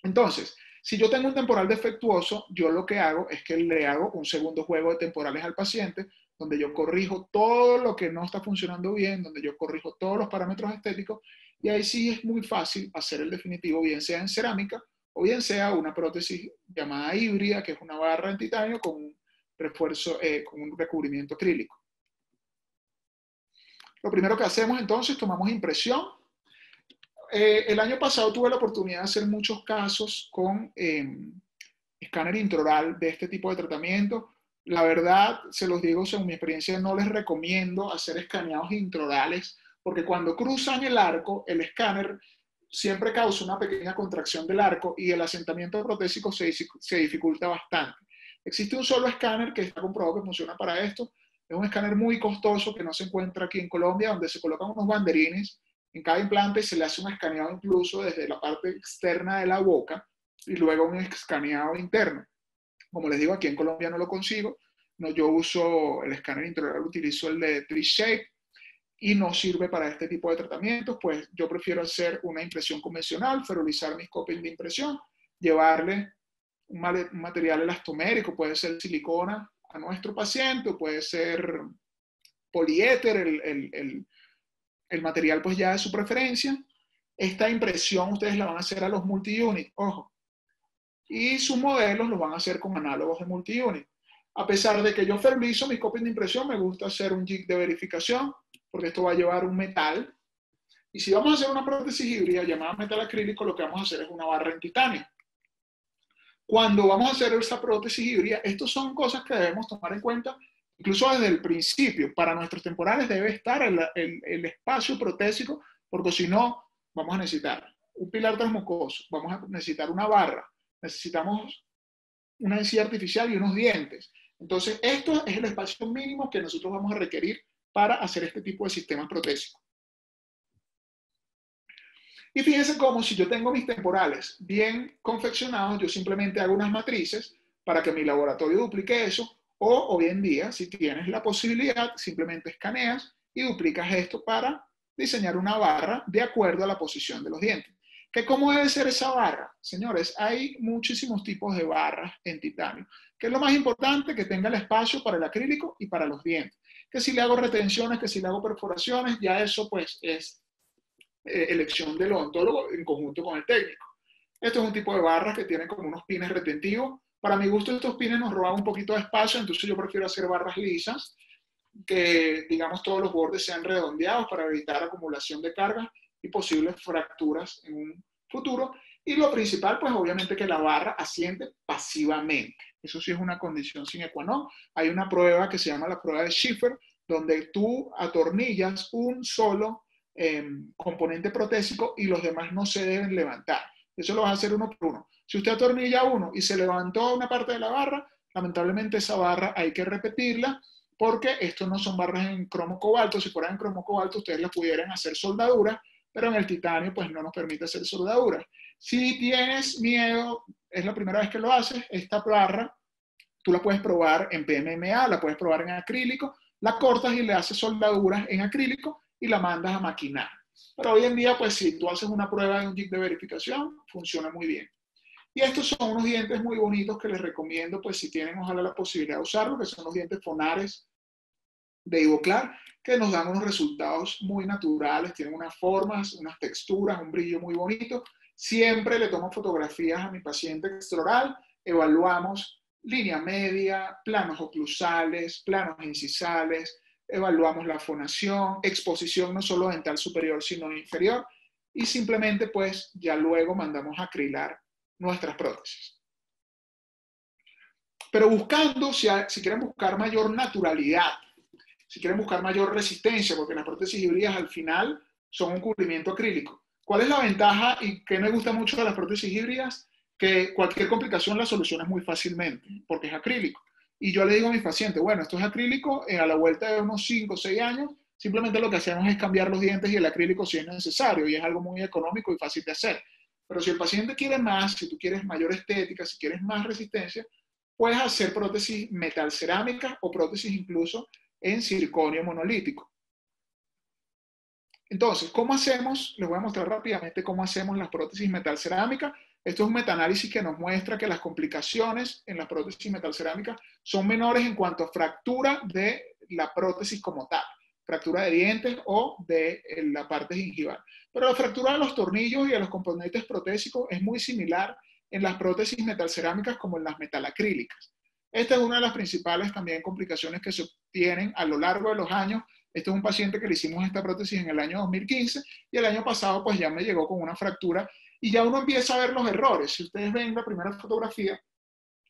Entonces, si yo tengo un temporal defectuoso, yo lo que hago es que le hago un segundo juego de temporales al paciente, donde yo corrijo todo lo que no está funcionando bien, donde yo corrijo todos los parámetros estéticos, y ahí sí es muy fácil hacer el definitivo, bien sea en cerámica o bien sea una prótesis llamada híbrida, que es una barra en titanio con un refuerzo, con un recubrimiento acrílico. Lo primero que hacemos entonces, tomamos impresión. El año pasado tuve la oportunidad de hacer muchos casos con escáner intraoral de este tipo de tratamiento. La verdad, se los digo según mi experiencia, no les recomiendo hacer escaneados intraorales, porque cuando cruzan el arco, el escáner siempre causa una pequeña contracción del arco y el asentamiento protésico se dificulta bastante. Existe un solo escáner que está comprobado que funciona para esto. Es un escáner muy costoso que no se encuentra aquí en Colombia, donde se colocan unos banderines en cada implante y se le hace un escaneado incluso desde la parte externa de la boca y luego un escaneado interno. Como les digo, aquí en Colombia no lo consigo. No, yo uso el escáner intraoral, utilizo el de Tri-Shape y no sirve para este tipo de tratamientos, pues yo prefiero hacer una impresión convencional, ferulizar mis copias de impresión, llevarle un material elastomérico, puede ser silicona a nuestro paciente, o puede ser poliéter, el material pues ya de su preferencia. Esta impresión ustedes la van a hacer a los multi-unit, ojo, y sus modelos los van a hacer con análogos de multi-unit. A pesar de que yo ferlizo mis copias de impresión, me gusta hacer un jig de verificación, porque esto va a llevar un metal. Y si vamos a hacer una prótesis híbrida llamada metal acrílico, lo que vamos a hacer es una barra en titanio. Cuando vamos a hacer esa prótesis híbrida, estas son cosas que debemos tomar en cuenta, incluso desde el principio. Para nuestros temporales debe estar el espacio protésico, porque si no, vamos a necesitar un pilar transmucoso, vamos a necesitar una barra, necesitamos una encía artificial y unos dientes. Entonces, esto es el espacio mínimo que nosotros vamos a requerir para hacer este tipo de sistemas protésicos. Y fíjense cómo si yo tengo mis temporales bien confeccionados, yo simplemente hago unas matrices para que mi laboratorio duplique eso, o hoy en día, si tienes la posibilidad, simplemente escaneas y duplicas esto para diseñar una barra de acuerdo a la posición de los dientes. ¿Cómo debe ser esa barra? Señores, hay muchísimos tipos de barras en titanio. ¿Qué es lo más importante? Que tenga el espacio para el acrílico y para los dientes. Que si le hago retenciones, que si le hago perforaciones, ya eso pues es elección del odontólogo en conjunto con el técnico. Esto es un tipo de barras que tienen como unos pines retentivos. Para mi gusto estos pines nos roban un poquito de espacio, entonces yo prefiero hacer barras lisas, que digamos todos los bordes sean redondeados para evitar acumulación de cargas y posibles fracturas en un futuro. Y lo principal, pues obviamente que la barra asiente pasivamente. Eso sí es una condición sine qua non. Hay una prueba que se llama la prueba de Schiffer, donde tú atornillas un solo componente protésico y los demás no se deben levantar. Eso lo vas a hacer uno por uno. Si usted atornilla uno y se levantó una parte de la barra, lamentablemente esa barra hay que repetirla, porque estos no son barras en cromo cobalto. Si fueran en cromo cobalto, ustedes las pudieran hacer soldaduras, pero en el titanio pues no nos permite hacer soldaduras. Si tienes miedo, es la primera vez que lo haces, esta barra tú la puedes probar en PMMA, la puedes probar en acrílico, la cortas y le haces soldaduras en acrílico y la mandas a maquinar. Pero hoy en día, pues si tú haces una prueba de un jig de verificación, funciona muy bien. Y estos son unos dientes muy bonitos que les recomiendo, pues si tienen ojalá la posibilidad de usarlo, que son los dientes Fonares de Ivoclar, que nos dan unos resultados muy naturales, tienen unas formas, unas texturas, un brillo muy bonito. Siempre le tomo fotografías a mi paciente extraoral, evaluamos línea media, planos oclusales, planos incisales, evaluamos la fonación, exposición no solo dental superior, sino inferior, y simplemente pues ya luego mandamos a acrilar nuestras prótesis. Pero buscando, si quieren buscar mayor naturalidad, si quieren buscar mayor resistencia, porque las prótesis híbridas al final son un cubrimiento acrílico. ¿Cuál es la ventaja y qué me gusta mucho de las prótesis híbridas? Que cualquier complicación la solucionas muy fácilmente, porque es acrílico. Y yo le digo a mis pacientes, bueno, esto es acrílico, a la vuelta de unos 5 o 6 años, simplemente lo que hacemos es cambiar los dientes y el acrílico si es necesario, y es algo muy económico y fácil de hacer. Pero si el paciente quiere más, si tú quieres mayor estética, si quieres más resistencia, puedes hacer prótesis metal cerámica o prótesis incluso en circonio monolítico. Entonces, ¿cómo hacemos? Les voy a mostrar rápidamente cómo hacemos las prótesis metal cerámica. Esto es un metaanálisis que nos muestra que las complicaciones en las prótesis metal cerámica son menores en cuanto a fractura de la prótesis como tal, fractura de dientes o de la parte gingival. Pero la fractura de los tornillos y de los componentes protésicos es muy similar en las prótesis metal cerámicas como en las metalacrílicas. Esta es una de las principales también complicaciones que se obtienen a lo largo de los años. Este es un paciente que le hicimos esta prótesis en el año 2015 y el año pasado pues ya me llegó con una fractura y ya uno empieza a ver los errores. Si ustedes ven la primera fotografía,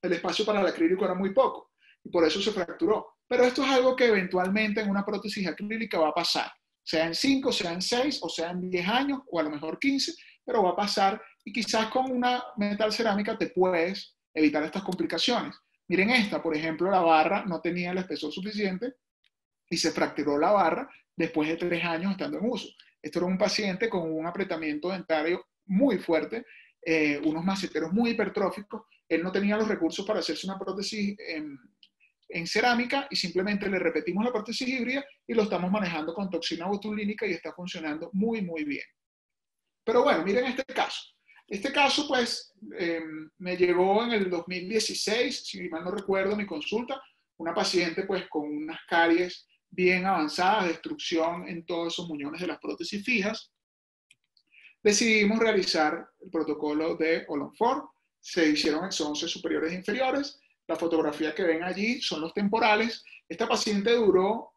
el espacio para el acrílico era muy poco y por eso se fracturó. Pero esto es algo que eventualmente en una prótesis acrílica va a pasar, sea en 5, sea en 6 o sea en 10 años o a lo mejor 15, pero va a pasar y quizás con una metal cerámica te puedes evitar estas complicaciones. Miren esta, por ejemplo, la barra no tenía el espesor suficiente y se fracturó la barra después de 3 años estando en uso. Esto era un paciente con un apretamiento dentario muy fuerte, unos maceteros muy hipertróficos. Él no tenía los recursos para hacerse una prótesis en cerámica y simplemente le repetimos la prótesis híbrida y lo estamos manejando con toxina botulínica y está funcionando muy, muy bien. Pero bueno, miren este caso. Este caso, pues, me llegó en el 2016, si mal no recuerdo, mi consulta, una paciente, pues, con unas caries bien avanzadas, destrucción en todos esos muñones de las prótesis fijas. Decidimos realizar el protocolo de Olonfort. Se hicieron exonces superiores e inferiores. La fotografía que ven allí son los temporales. Esta paciente duró,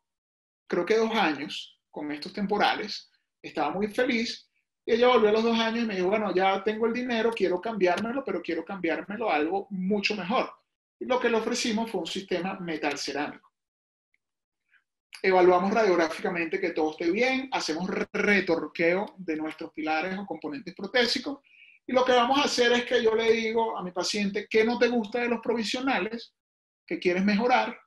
creo que 2 años con estos temporales. Estaba muy feliz. Y ella volvió a los 2 años y me dijo, bueno, ya tengo el dinero, quiero cambiármelo, pero quiero cambiármelo a algo mucho mejor. Y lo que le ofrecimos fue un sistema metal cerámico. Evaluamos radiográficamente que todo esté bien, hacemos retorqueo de nuestros pilares o componentes protésicos, y lo que vamos a hacer es que yo le digo a mi paciente qué no te gusta de los provisionales, qué quieres mejorar,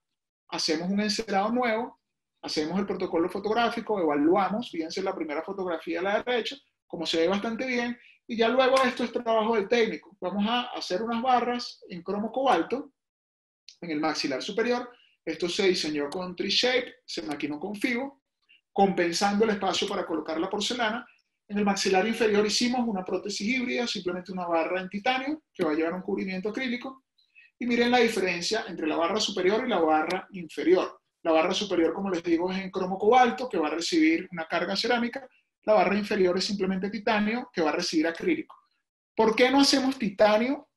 hacemos un encerado nuevo, hacemos el protocolo fotográfico, evaluamos, fíjense la primera fotografía a la derecha, como se ve bastante bien, y ya luego esto es trabajo del técnico. Vamos a hacer unas barras en cromo cobalto en el maxilar superior. Esto se diseñó con Tri-Shape, se maquinó con FIBO, compensando el espacio para colocar la porcelana. En el maxilar inferior hicimos una prótesis híbrida, simplemente una barra en titanio que va a llevar un cubrimiento acrílico. Y miren la diferencia entre la barra superior y la barra inferior. La barra superior, como les digo, es en cromo cobalto, que va a recibir una carga cerámica. La barra inferior es simplemente titanio, que va a recibir acrílico. ¿Por qué no hacemos titanio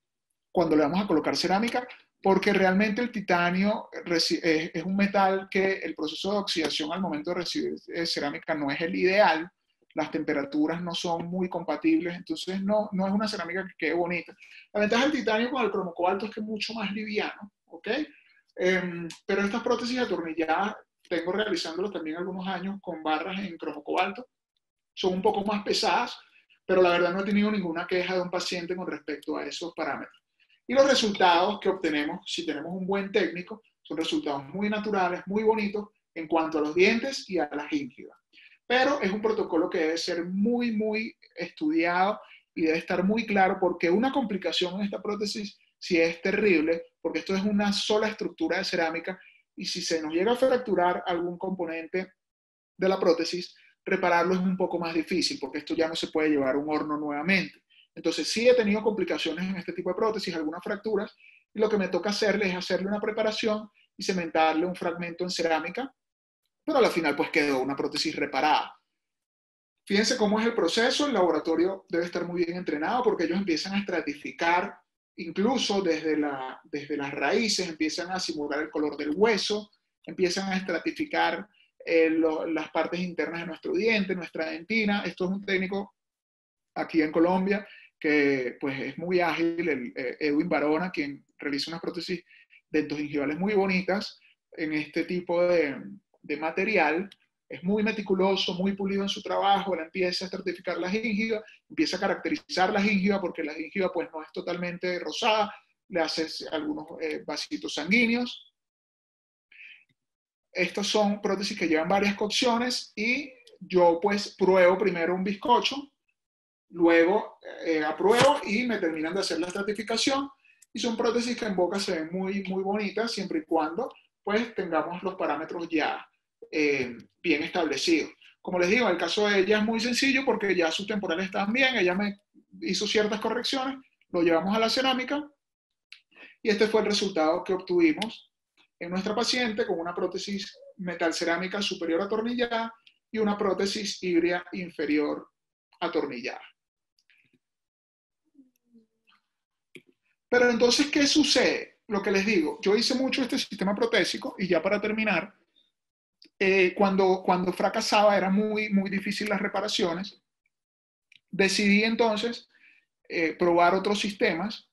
cuando le vamos a colocar cerámica? Porque realmente el titanio es un metal que el proceso de oxidación al momento de recibir cerámica no es el ideal, las temperaturas no son muy compatibles, entonces no es una cerámica que quede bonita. La ventaja del titanio con el cromo cobalto es que es mucho más liviano, ¿ok? Pero estas prótesis atornilladas, tengo realizándolas también algunos años con barras en cromo cobalto, son un poco más pesadas, pero la verdad no he tenido ninguna queja de un paciente con respecto a esos parámetros. Y los resultados que obtenemos, si tenemos un buen técnico, son resultados muy naturales, muy bonitos en cuanto a los dientes y a la gingiva. Pero es un protocolo que debe ser muy, muy estudiado y debe estar muy claro porque una complicación en esta prótesis sí es terrible, porque esto es una sola estructura de cerámica y si se nos llega a fracturar algún componente de la prótesis, repararlo es un poco más difícil porque esto ya no se puede llevar a un horno nuevamente. Entonces sí he tenido complicaciones en este tipo de prótesis, algunas fracturas, y lo que me toca hacerle es hacerle una preparación y cementarle un fragmento en cerámica, pero al final pues quedó una prótesis reparada. Fíjense cómo es el proceso, el laboratorio debe estar muy bien entrenado porque ellos empiezan a estratificar, incluso desde las raíces, empiezan a simular el color del hueso, empiezan a estratificar las partes internas de nuestro diente, nuestra dentina. Esto es un técnico aquí en Colombia que pues es muy ágil, Edwin Barona, quien realiza unas prótesis dentogingivales muy bonitas en este tipo de material. Es muy meticuloso, muy pulido en su trabajo. Él empieza a estratificar la gingiva, empieza a caracterizar la gingiva, porque la gingiva pues no es totalmente rosada, le hace algunos vasitos sanguíneos. Estos son prótesis que llevan varias cocciones y yo pues pruebo primero un bizcocho, luego apruebo y me terminan de hacer la estratificación, y son prótesis que en boca se ven muy, muy bonitas siempre y cuando pues tengamos los parámetros ya bien establecidos. Como les digo, el caso de ella es muy sencillo porque ya sus temporales están bien, ella me hizo ciertas correcciones, lo llevamos a la cerámica y este fue el resultado que obtuvimos en nuestra paciente con una prótesis metal cerámica superior atornillada y una prótesis híbrida inferior atornillada. Pero entonces, ¿qué sucede? Lo que les digo, yo hice mucho este sistema protésico y ya para terminar, cuando fracasaba era muy, muy difícil las reparaciones. Decidí entonces probar otros sistemas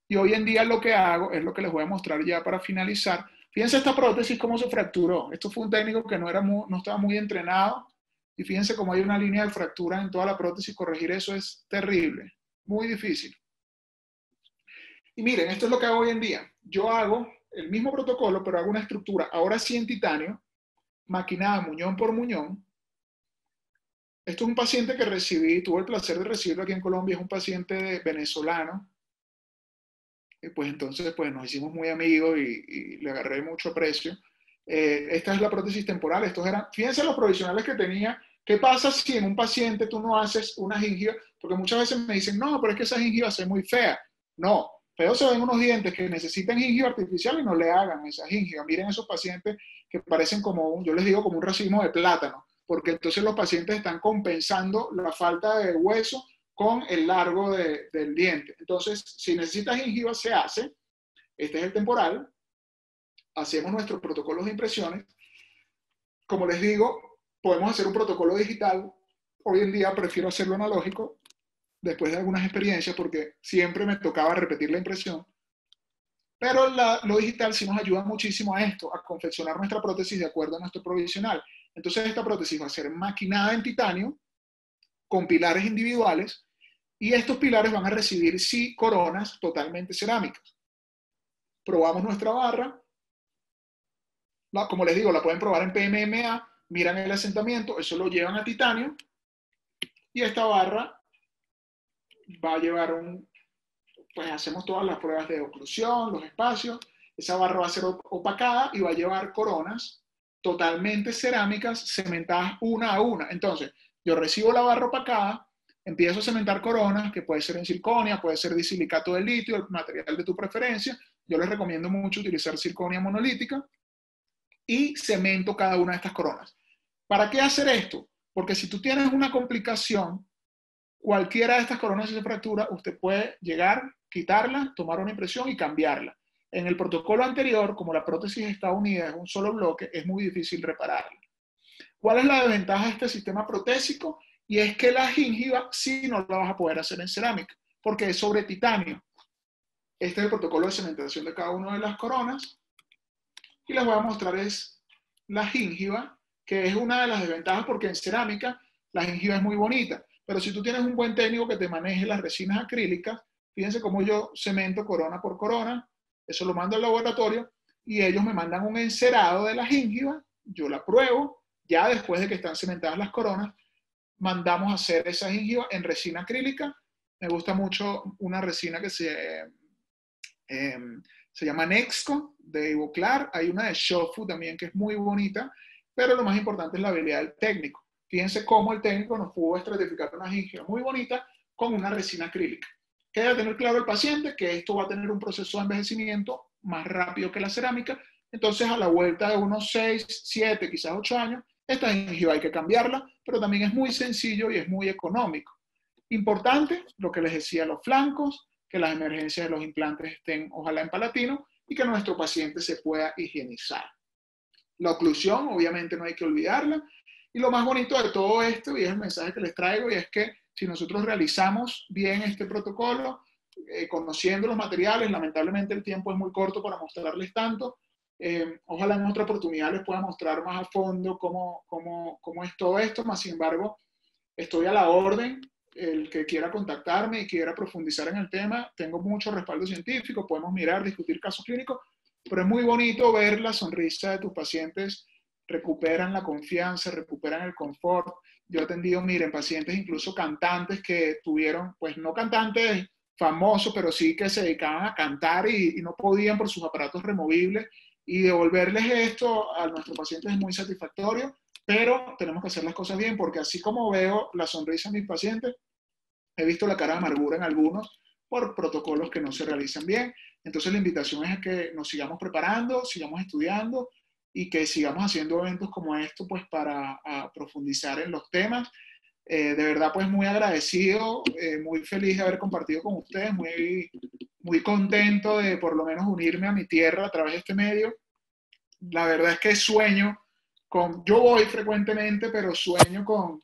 y hoy en día lo que hago es lo que les voy a mostrar ya para finalizar. Fíjense esta prótesis cómo se fracturó. Esto fue un técnico que no estaba muy entrenado y fíjense cómo hay una línea de fractura en toda la prótesis. Corregir eso es terrible, muy difícil. Y miren, esto es lo que hago hoy en día. Yo hago el mismo protocolo, pero hago una estructura, ahora sí en titanio, maquinada muñón por muñón. Esto es un paciente que tuve el placer de recibirlo aquí en Colombia, es un paciente venezolano. Pues entonces pues nos hicimos muy amigos y le agarré mucho aprecio. Esta es la prótesis temporal. Fíjense los provisionales que tenía. ¿Qué pasa si en un paciente tú no haces una gingiva? Porque muchas veces me dicen, no, pero es que esa gingiva se ve muy fea. No, feos se ven unos dientes que necesitan gingiva artificial y no le hagan esa gingiva. Miren esos pacientes que parecen como, yo les digo, como un racimo de plátano, porque entonces los pacientes están compensando la falta de hueso con el largo del diente. Entonces, si necesitas gingiva, se hace. Este es el temporal. Hacemos nuestros protocolos de impresiones. Como les digo, podemos hacer un protocolo digital. Hoy en día prefiero hacerlo analógico, después de algunas experiencias, porque siempre me tocaba repetir la impresión. Pero lo digital sí nos ayuda muchísimo a esto, a confeccionar nuestra prótesis de acuerdo a nuestro provisional. Entonces, esta prótesis va a ser maquinada en titanio, con pilares individuales, y estos pilares van a recibir, sí, coronas totalmente cerámicas. Probamos nuestra barra. Como les digo, la pueden probar en PMMA, miran el asentamiento, eso lo llevan a titanio, y esta barra va a llevar pues hacemos todas las pruebas de oclusión, los espacios, esa barra va a ser opacada y va a llevar coronas totalmente cerámicas, cementadas una a una. Entonces, yo recibo la barra opacada, empiezo a cementar coronas, que puede ser en circonia, puede ser disilicato de litio, el material de tu preferencia. Yo les recomiendo mucho utilizar circonia monolítica y cemento cada una de estas coronas. ¿Para qué hacer esto? Porque si tú tienes una complicación, cualquiera de estas coronas si se fractura, usted puede llegar, quitarla, tomar una impresión y cambiarla. En el protocolo anterior, como la prótesis está unida en un solo bloque, es muy difícil repararla. ¿Cuál es la desventaja de este sistema protésico? Y es que la gingiva sí no la vas a poder hacer en cerámica, porque es sobre titanio. Este es el protocolo de cementación de cada una de las coronas. Y les voy a mostrar es la gingiva, que es una de las desventajas porque en cerámica la gingiva es muy bonita. Pero si tú tienes un buen técnico que te maneje las resinas acrílicas, fíjense cómo yo cemento corona por corona, eso lo mando al laboratorio y ellos me mandan un encerado de la gingiva, yo la pruebo, ya después de que están cementadas las coronas, mandamos a hacer esa gingiva en resina acrílica. Me gusta mucho una resina que se llama Nexco de Ivoclar, hay una de Shofu también que es muy bonita, pero lo más importante es la habilidad del técnico. Fíjense cómo el técnico nos pudo estratificar una gingiva muy bonita con una resina acrílica. Que debe tener claro el paciente que esto va a tener un proceso de envejecimiento más rápido que la cerámica, entonces a la vuelta de unos 6, 7, quizás 8 años, esta gingiva hay que cambiarla, pero también es muy sencillo y es muy económico. Importante, lo que les decía, los flancos, que las emergencias de los implantes estén ojalá en palatino y que nuestro paciente se pueda higienizar. La oclusión, obviamente no hay que olvidarla. Y lo más bonito de todo esto, y es el mensaje que les traigo, y es que si nosotros realizamos bien este protocolo, conociendo los materiales, lamentablemente el tiempo es muy corto para mostrarles tanto. Ojalá en otra oportunidad les pueda mostrar más a fondo cómo es todo esto, más sin embargo, estoy a la orden. El que quiera contactarme y quiera profundizar en el tema, tengo mucho respaldo científico, podemos mirar, discutir casos clínicos, pero es muy bonito ver la sonrisa de tus pacientes, recuperan la confianza, recuperan el confort. Yo he atendido, miren, pacientes incluso cantantes que tuvieron, pues no cantantes famosos, pero sí que se dedicaban a cantar y no podían por sus aparatos removibles, y devolverles esto a nuestros pacientes es muy satisfactorio, pero tenemos que hacer las cosas bien, porque así como veo la sonrisa de mis pacientes, he visto la cara de amargura en algunos por protocolos que no se realizan bien. Entonces la invitación es a que nos sigamos preparando, sigamos estudiando y que sigamos haciendo eventos como esto, pues para profundizar en los temas. De verdad, pues muy agradecido, muy feliz de haber compartido con ustedes, muy contento de por lo menos unirme a mi tierra a través de este medio. La verdad es que sueño yo voy frecuentemente, pero sueño con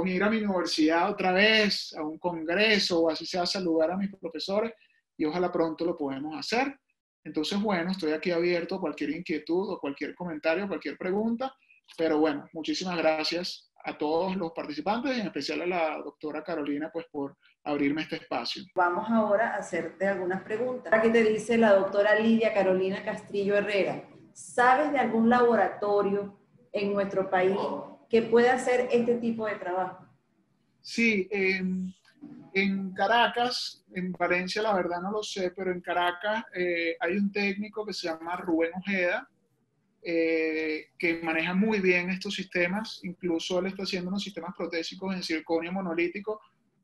ir a mi universidad otra vez, a un congreso o así sea, a saludar a mis profesores, y ojalá pronto lo podamos hacer. Entonces, bueno, estoy aquí abierto a cualquier inquietud o cualquier comentario, cualquier pregunta, pero bueno, muchísimas gracias a todos los participantes y en especial a la doctora Carolina, pues por abrirme este espacio. Vamos ahora a hacerte algunas preguntas. Aquí te dice la doctora Lidia Carolina Castrillo Herrera, ¿sabes de algún laboratorio en nuestro país que pueda hacer este tipo de trabajo? Sí, en Caracas, en Valencia la verdad no lo sé, pero en Caracas hay un técnico que se llama Rubén Ojeda, que maneja muy bien estos sistemas. Incluso él está haciendo unos sistemas protésicos en circonio monolítico,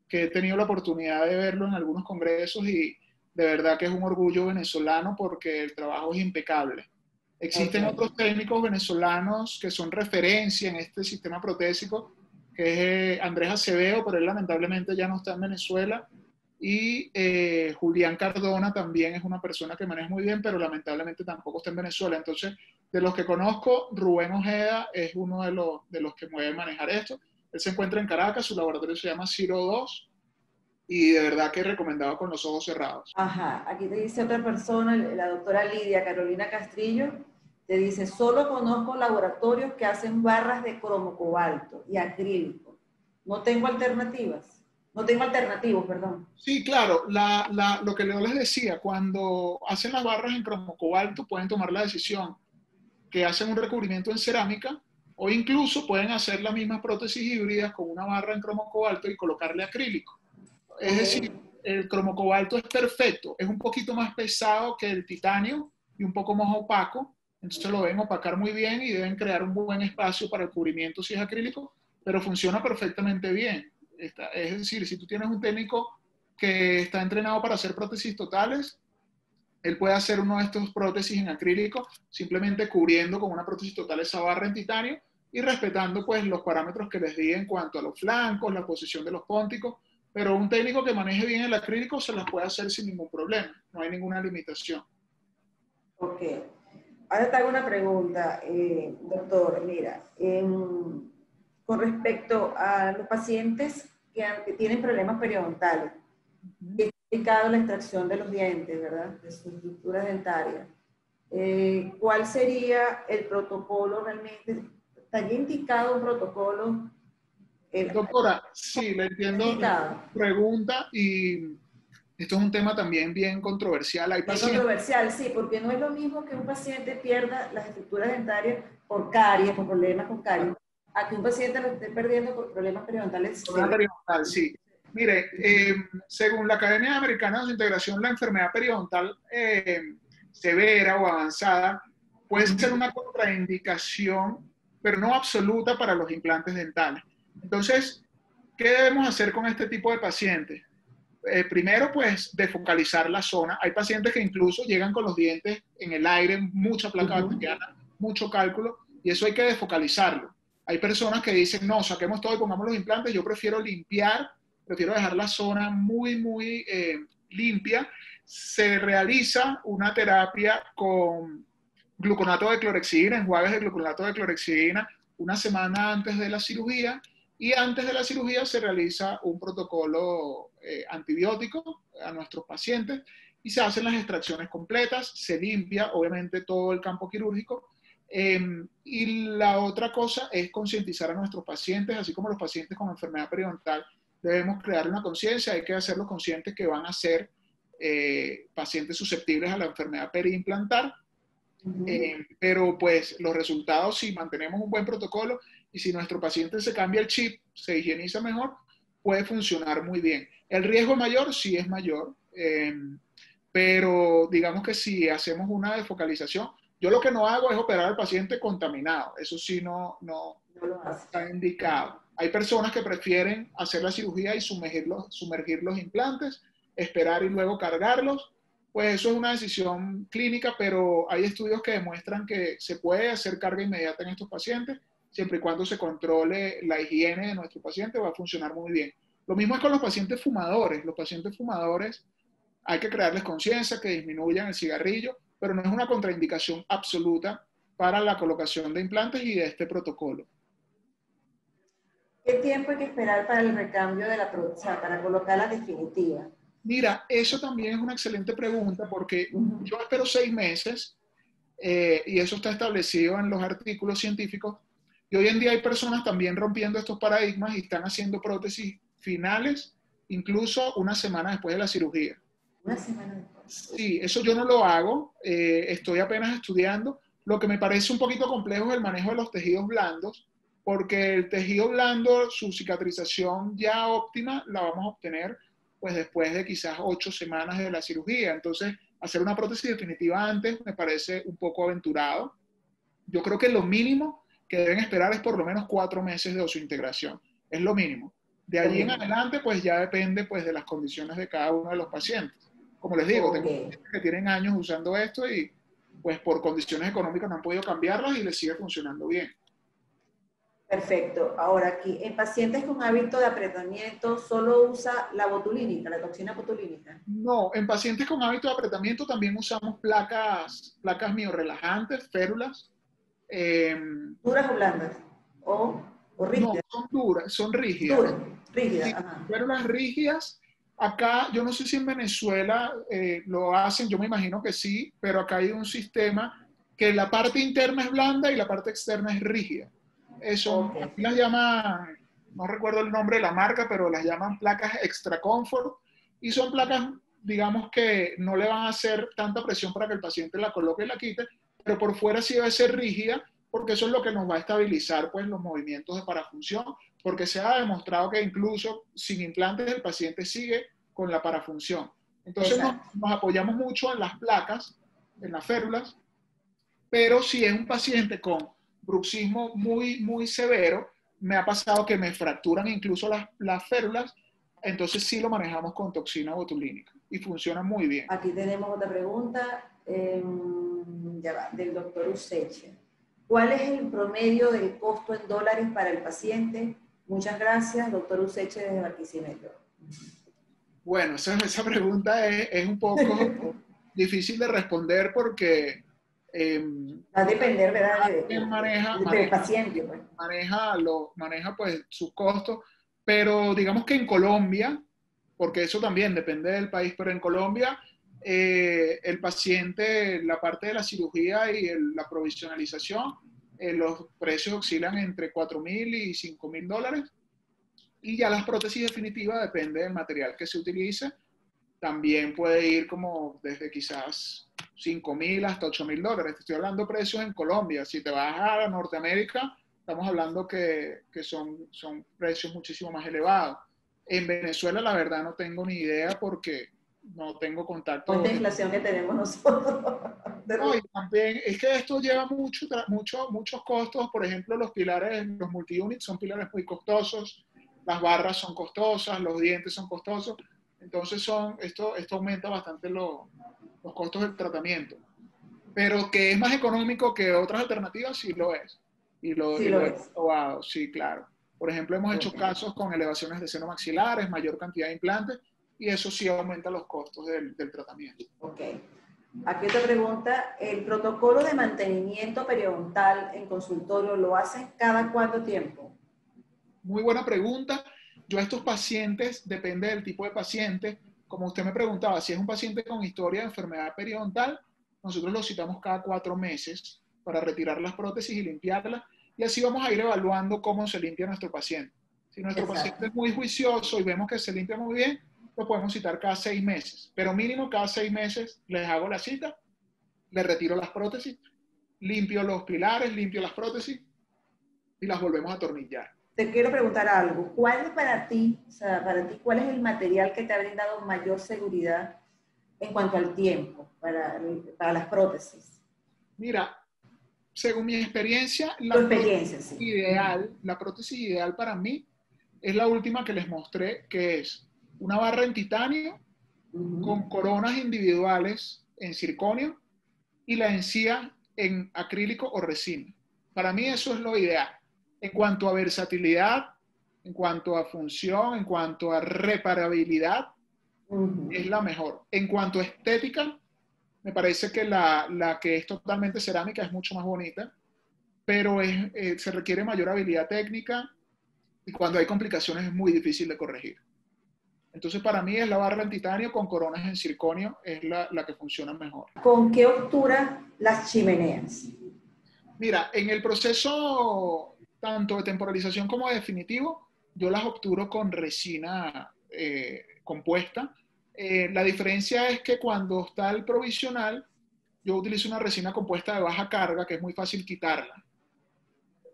que he tenido la oportunidad de verlo en algunos congresos, y de verdad que es un orgullo venezolano porque el trabajo es impecable. Existen otros técnicos venezolanos que son referencia en este sistema protésico, que es Andrés Acevedo, pero él lamentablemente ya no está en Venezuela, y Julián Cardona también es una persona que maneja muy bien, pero lamentablemente tampoco está en Venezuela. Entonces, de los que conozco, Rubén Ojeda es uno de los que puede manejar esto. Él se encuentra en Caracas, su laboratorio se llama Ciro 2, y de verdad que es recomendado con los ojos cerrados. Ajá, aquí te dice otra persona, la doctora Lidia Carolina Castrillo, te dice, solo conozco laboratorios que hacen barras de cromo cobalto y acrílico. No tengo alternativas. No tengo alternativos, perdón. Sí, claro, lo que yo les decía, cuando hacen las barras en cromo cobalto pueden tomar la decisión que hacen un recubrimiento en cerámica, o incluso pueden hacer las mismas prótesis híbridas con una barra en cromo cobalto y colocarle acrílico. Es decir, el cromo cobalto es perfecto, es un poquito más pesado que el titanio y un poco más opaco, entonces lo deben opacar muy bien y deben crear un buen espacio para el cubrimiento si es acrílico, pero funciona perfectamente bien. Es decir, si tú tienes un técnico que está entrenado para hacer prótesis totales, él puede hacer uno de estos prótesis en acrílico, simplemente cubriendo con una prótesis total esa barra en titanio y respetando pues los parámetros que les di en cuanto a los flancos, la posición de los pónticos, pero un técnico que maneje bien el acrílico se las puede hacer sin ningún problema, no hay ninguna limitación. Ok. Ahora te hago una pregunta, doctor. Mira, con respecto a los pacientes que tienen problemas periodontales, que está indicado la extracción de los dientes, ¿verdad? De sus estructuras dentarias. ¿Cuál sería el protocolo realmente? ¿Estaría indicado un protocolo? Doctora, sí, le entiendo la pregunta, y esto es un tema también bien controversial. Hay Es pacientes... controversial, sí, porque no es lo mismo que un paciente pierda las estructuras dentarias por caries, por problemas con caries, a que un paciente lo esté perdiendo por problemas periodontales. Periodontal, sí. Mire, según la Academia Americana de Integración, la enfermedad periodontal severa o avanzada puede ser una contraindicación, pero no absoluta, para los implantes dentales. Entonces, ¿qué debemos hacer con este tipo de pacientes? Primero, pues, defocalizar la zona. Hay pacientes que incluso llegan con los dientes en el aire, mucha placa bacteriana, mucho cálculo, y eso hay que defocalizarlo. Hay personas que dicen, no, saquemos todo y pongamos los implantes. Yo prefiero limpiar, prefiero dejar la zona muy limpia. Se realiza una terapia con gluconato de clorexidina, enjuagues de gluconato de clorexidina una semana antes de la cirugía, y antes de la cirugía se realiza un protocolo antibiótico a nuestros pacientes y se hacen las extracciones completas, se limpia obviamente todo el campo quirúrgico. Y la otra cosa es concientizar a nuestros pacientes, así como los pacientes con enfermedad periodontal, debemos crear una conciencia, hay que hacerlos conscientes que van a ser pacientes susceptibles a la enfermedad periimplantar. Pero pues los resultados, si mantenemos un buen protocolo y si nuestro paciente se cambia el chip, se higieniza mejor, puede funcionar muy bien. El riesgo mayor sí es mayor, pero digamos que si hacemos una desfocalización, yo lo que no hago es operar al paciente contaminado, eso sí no está indicado. Hay personas que prefieren hacer la cirugía y sumergir los implantes, esperar y luego cargarlos. Pues eso es una decisión clínica, pero hay estudios que demuestran que se puede hacer carga inmediata en estos pacientes, siempre y cuando se controle la higiene de nuestro paciente, va a funcionar muy bien. Lo mismo es con los pacientes fumadores. Los pacientes fumadores hay que crearles conciencia, que disminuyan el cigarrillo, pero no es una contraindicación absoluta para la colocación de implantes y de este protocolo. ¿Qué tiempo hay que esperar para el recambio de la prótesis, para colocar la definitiva? Mira, eso también es una excelente pregunta porque yo espero 6 meses y eso está establecido en los artículos científicos. Y hoy en día hay personas también rompiendo estos paradigmas y están haciendo prótesis finales, incluso una semana después de la cirugía. Una semana después. Sí, eso yo no lo hago, estoy apenas estudiando. Lo que me parece un poquito complejo es el manejo de los tejidos blandos, porque el tejido blando, su cicatrización ya óptima la vamos a obtener pues después de quizás 8 semanas de la cirugía. Entonces, hacer una prótesis definitiva antes me parece un poco aventurado. Yo creo que lo mínimo que deben esperar es por lo menos 4 meses de osseointegración. Es lo mínimo. De allí en adelante, pues ya depende pues, de las condiciones de cada uno de los pacientes. Como les digo, tengo pacientes que tienen años usando esto y pues por condiciones económicas no han podido cambiarlas y les sigue funcionando bien. Perfecto. Ahora aquí, en pacientes con hábito de apretamiento, ¿solo usa la botulínica, la toxina botulínica? No, en pacientes con hábito de apretamiento también usamos placas miorrelajantes, férulas. ¿Duras o blandas? ¿O rígidas? No, son duras, son rígidas. Duras, rígidas. Sí, Ajá. férulas rígidas. Acá, yo no sé si en Venezuela lo hacen, yo me imagino que sí, pero acá hay un sistema que la parte interna es blanda y la parte externa es rígida. Eso, aquí las llaman, no recuerdo el nombre de la marca, pero las llaman placas Extra Comfort y son placas, digamos que no le van a hacer tanta presión para que el paciente la coloque y la quite, pero por fuera sí debe ser rígida porque eso es lo que nos va a estabilizar pues, los movimientos de parafunción, porque se ha demostrado que incluso sin implantes el paciente sigue con la parafunción. Entonces nos apoyamos mucho en las placas, en las férulas, pero si es un paciente con bruxismo muy severo, me ha pasado que me fracturan incluso las férulas, entonces sí lo manejamos con toxina botulínica y funciona muy bien. Aquí tenemos otra pregunta, ya va, del doctor Useche. ¿Cuál es el promedio del costo en dólares para el paciente? Muchas gracias, doctor Useche, desde Barquisimeto. Bueno, esa pregunta es un poco difícil de responder porque va a depender, ¿verdad? Del paciente. Pues. Maneja pues sus costos, pero digamos que en Colombia, porque eso también depende del país, pero en Colombia el paciente, la parte de la cirugía y la provisionalización, los precios oscilan entre $4,000 y $5,000. Y ya las prótesis definitivas depende del material que se utilice. También puede ir como desde quizás $5,000 hasta $8,000. Te estoy hablando de precios en Colombia. Si te vas a Norteamérica, estamos hablando que son precios muchísimo más elevados. En Venezuela, la verdad, no tengo ni idea porque no tengo contacto. Con la inflación que tenemos nosotros. No, y también es que esto lleva muchos costos. Por ejemplo, los pilares, los multi-units son pilares muy costosos. Las barras son costosas, los dientes son costosos. Entonces esto aumenta bastante los costos del tratamiento. Pero que es más económico que otras alternativas, sí lo es. Y lo es probado, sí, claro. Por ejemplo, hemos hecho casos con elevaciones de seno maxilares, mayor cantidad de implantes, y eso sí aumenta los costos del tratamiento. Ok. Aquí otra pregunta. ¿El protocolo de mantenimiento periodontal en consultorio lo hacen cada cuánto tiempo? Muy buena pregunta. Yo a estos pacientes, depende del tipo de paciente, como usted me preguntaba, si es un paciente con historia de enfermedad periodontal, nosotros lo citamos cada 4 meses para retirar las prótesis y limpiarlas, y así vamos a ir evaluando cómo se limpia nuestro paciente. Si nuestro paciente es muy juicioso y vemos que se limpia muy bien, lo podemos citar cada 6 meses, pero mínimo cada 6 meses les hago la cita, les retiro las prótesis, limpio los pilares, limpio las prótesis y las volvemos a atornillar. Te quiero preguntar algo. ¿Cuál es para ti, cuál es el material que te ha brindado mayor seguridad en cuanto al tiempo para las prótesis? Mira, según mi experiencia, Sí. la prótesis ideal para mí es la última que les mostré, que es una barra en titanio con coronas individuales en circonio y la encía en acrílico o resina. Para mí eso es lo ideal. En cuanto a versatilidad, en cuanto a función, en cuanto a reparabilidad, es la mejor. En cuanto a estética, me parece que la que es totalmente cerámica es mucho más bonita, pero se requiere mayor habilidad técnica y cuando hay complicaciones es muy difícil de corregir. Entonces, para mí es la barra en titanio con coronas en circonio, es la que funciona mejor. ¿Con qué obtura las chimeneas? Mira, en el proceso tanto de temporalización como de definitivo, yo las obturo con resina compuesta. La diferencia es que cuando está el provisional, yo utilizo una resina compuesta de baja carga, que es muy fácil quitarla.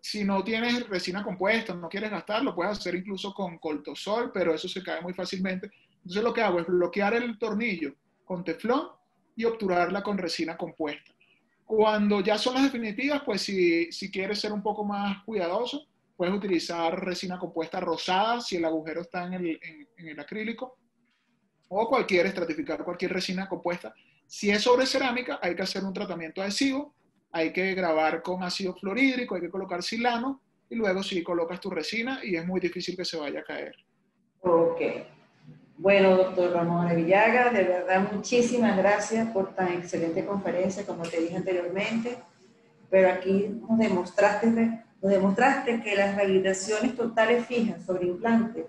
Si no tienes resina compuesta, no quieres gastar, lo puedes hacer incluso con coltosol, pero eso se cae muy fácilmente. Entonces lo que hago es bloquear el tornillo con teflón y obturarla con resina compuesta. Cuando ya son las definitivas, pues si quieres ser un poco más cuidadoso, puedes utilizar resina compuesta rosada si el agujero está en el acrílico, o estratificar cualquier resina compuesta. Si es sobre cerámica, hay que hacer un tratamiento adhesivo, hay que grabar con ácido fluorhídrico, hay que colocar silano, y luego sí colocas tu resina y es muy difícil que se vaya a caer. Ok. Bueno, doctor Ramón de Villaga, de verdad muchísimas gracias por tan excelente conferencia, como te dije anteriormente, pero aquí nos demostraste que las rehabilitaciones totales fijas sobre implantes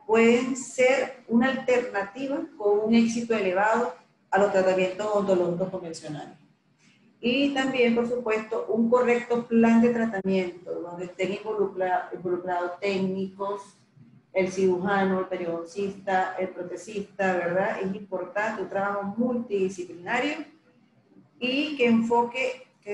pueden ser una alternativa con un éxito elevado a los tratamientos odontológicos convencionales. Y también, por supuesto, un correcto plan de tratamiento donde estén involucrados técnicos, el cirujano, el periodoncista, el protesista, ¿verdad? Es importante un trabajo multidisciplinario y que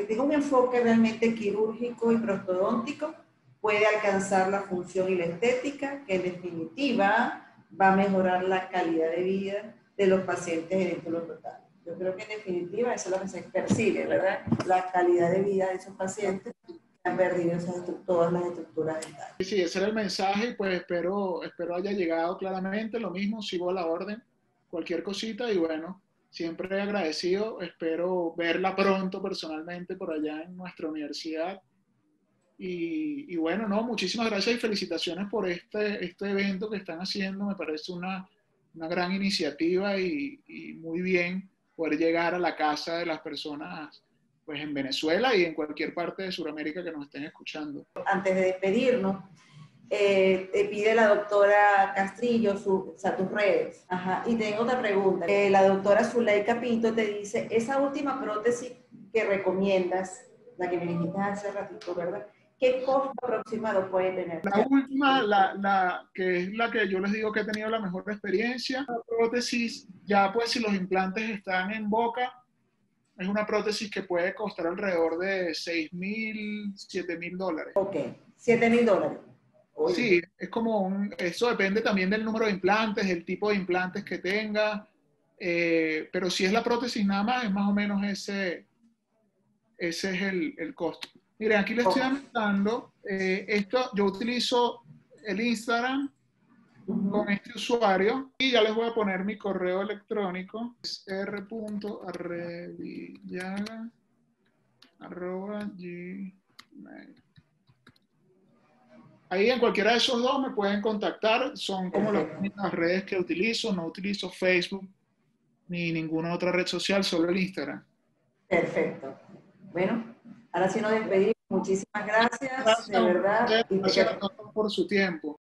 tenga un enfoque realmente quirúrgico y prostodóntico, puede alcanzar la función y la estética, que en definitiva va a mejorar la calidad de vida de los pacientes eventuales totales. Yo creo que en definitiva eso es lo que se percibe, ¿verdad? La calidad de vida de esos pacientes que han perdido todas las estructuras dentales. Sí, ese era el mensaje y pues espero haya llegado claramente. Lo mismo, sigo a la orden, cualquier cosita y bueno, siempre agradecido. Espero verla pronto personalmente por allá en nuestra universidad. Y bueno, no, muchísimas gracias y felicitaciones por este evento que están haciendo. Me parece una gran iniciativa y muy bien poder llegar a la casa de las personas pues en Venezuela y en cualquier parte de Sudamérica que nos estén escuchando. Antes de despedirnos, te pide la doctora Castrillo tus redes. Ajá. Y tengo otra pregunta. La doctora Zuleika Pinto te dice, esa última prótesis que recomiendas, la que me dijiste hace ratito, ¿verdad? ¿Qué costo aproximado puede tener? La última, que es la que yo les digo que he tenido la mejor experiencia, la prótesis, ya pues si los implantes están en boca, es una prótesis que puede costar alrededor de $6,000, $7,000. Ok, $7,000. Oye. Sí, es como eso depende también del número de implantes, el tipo de implantes que tenga, pero si es la prótesis nada más, es más o menos ese es el costo. Miren, aquí les estoy anotando, yo utilizo el Instagram con este usuario y ya les voy a poner mi correo electrónico, es r.arrevillaga@gmail. Ahí en cualquiera de esos dos me pueden contactar, son como las únicas redes que utilizo, no utilizo Facebook ni ninguna otra red social, solo el Instagram. Perfecto. Bueno, ahora sí nos despedimos. Muchísimas gracias, de verdad. Gracias a todos por su tiempo.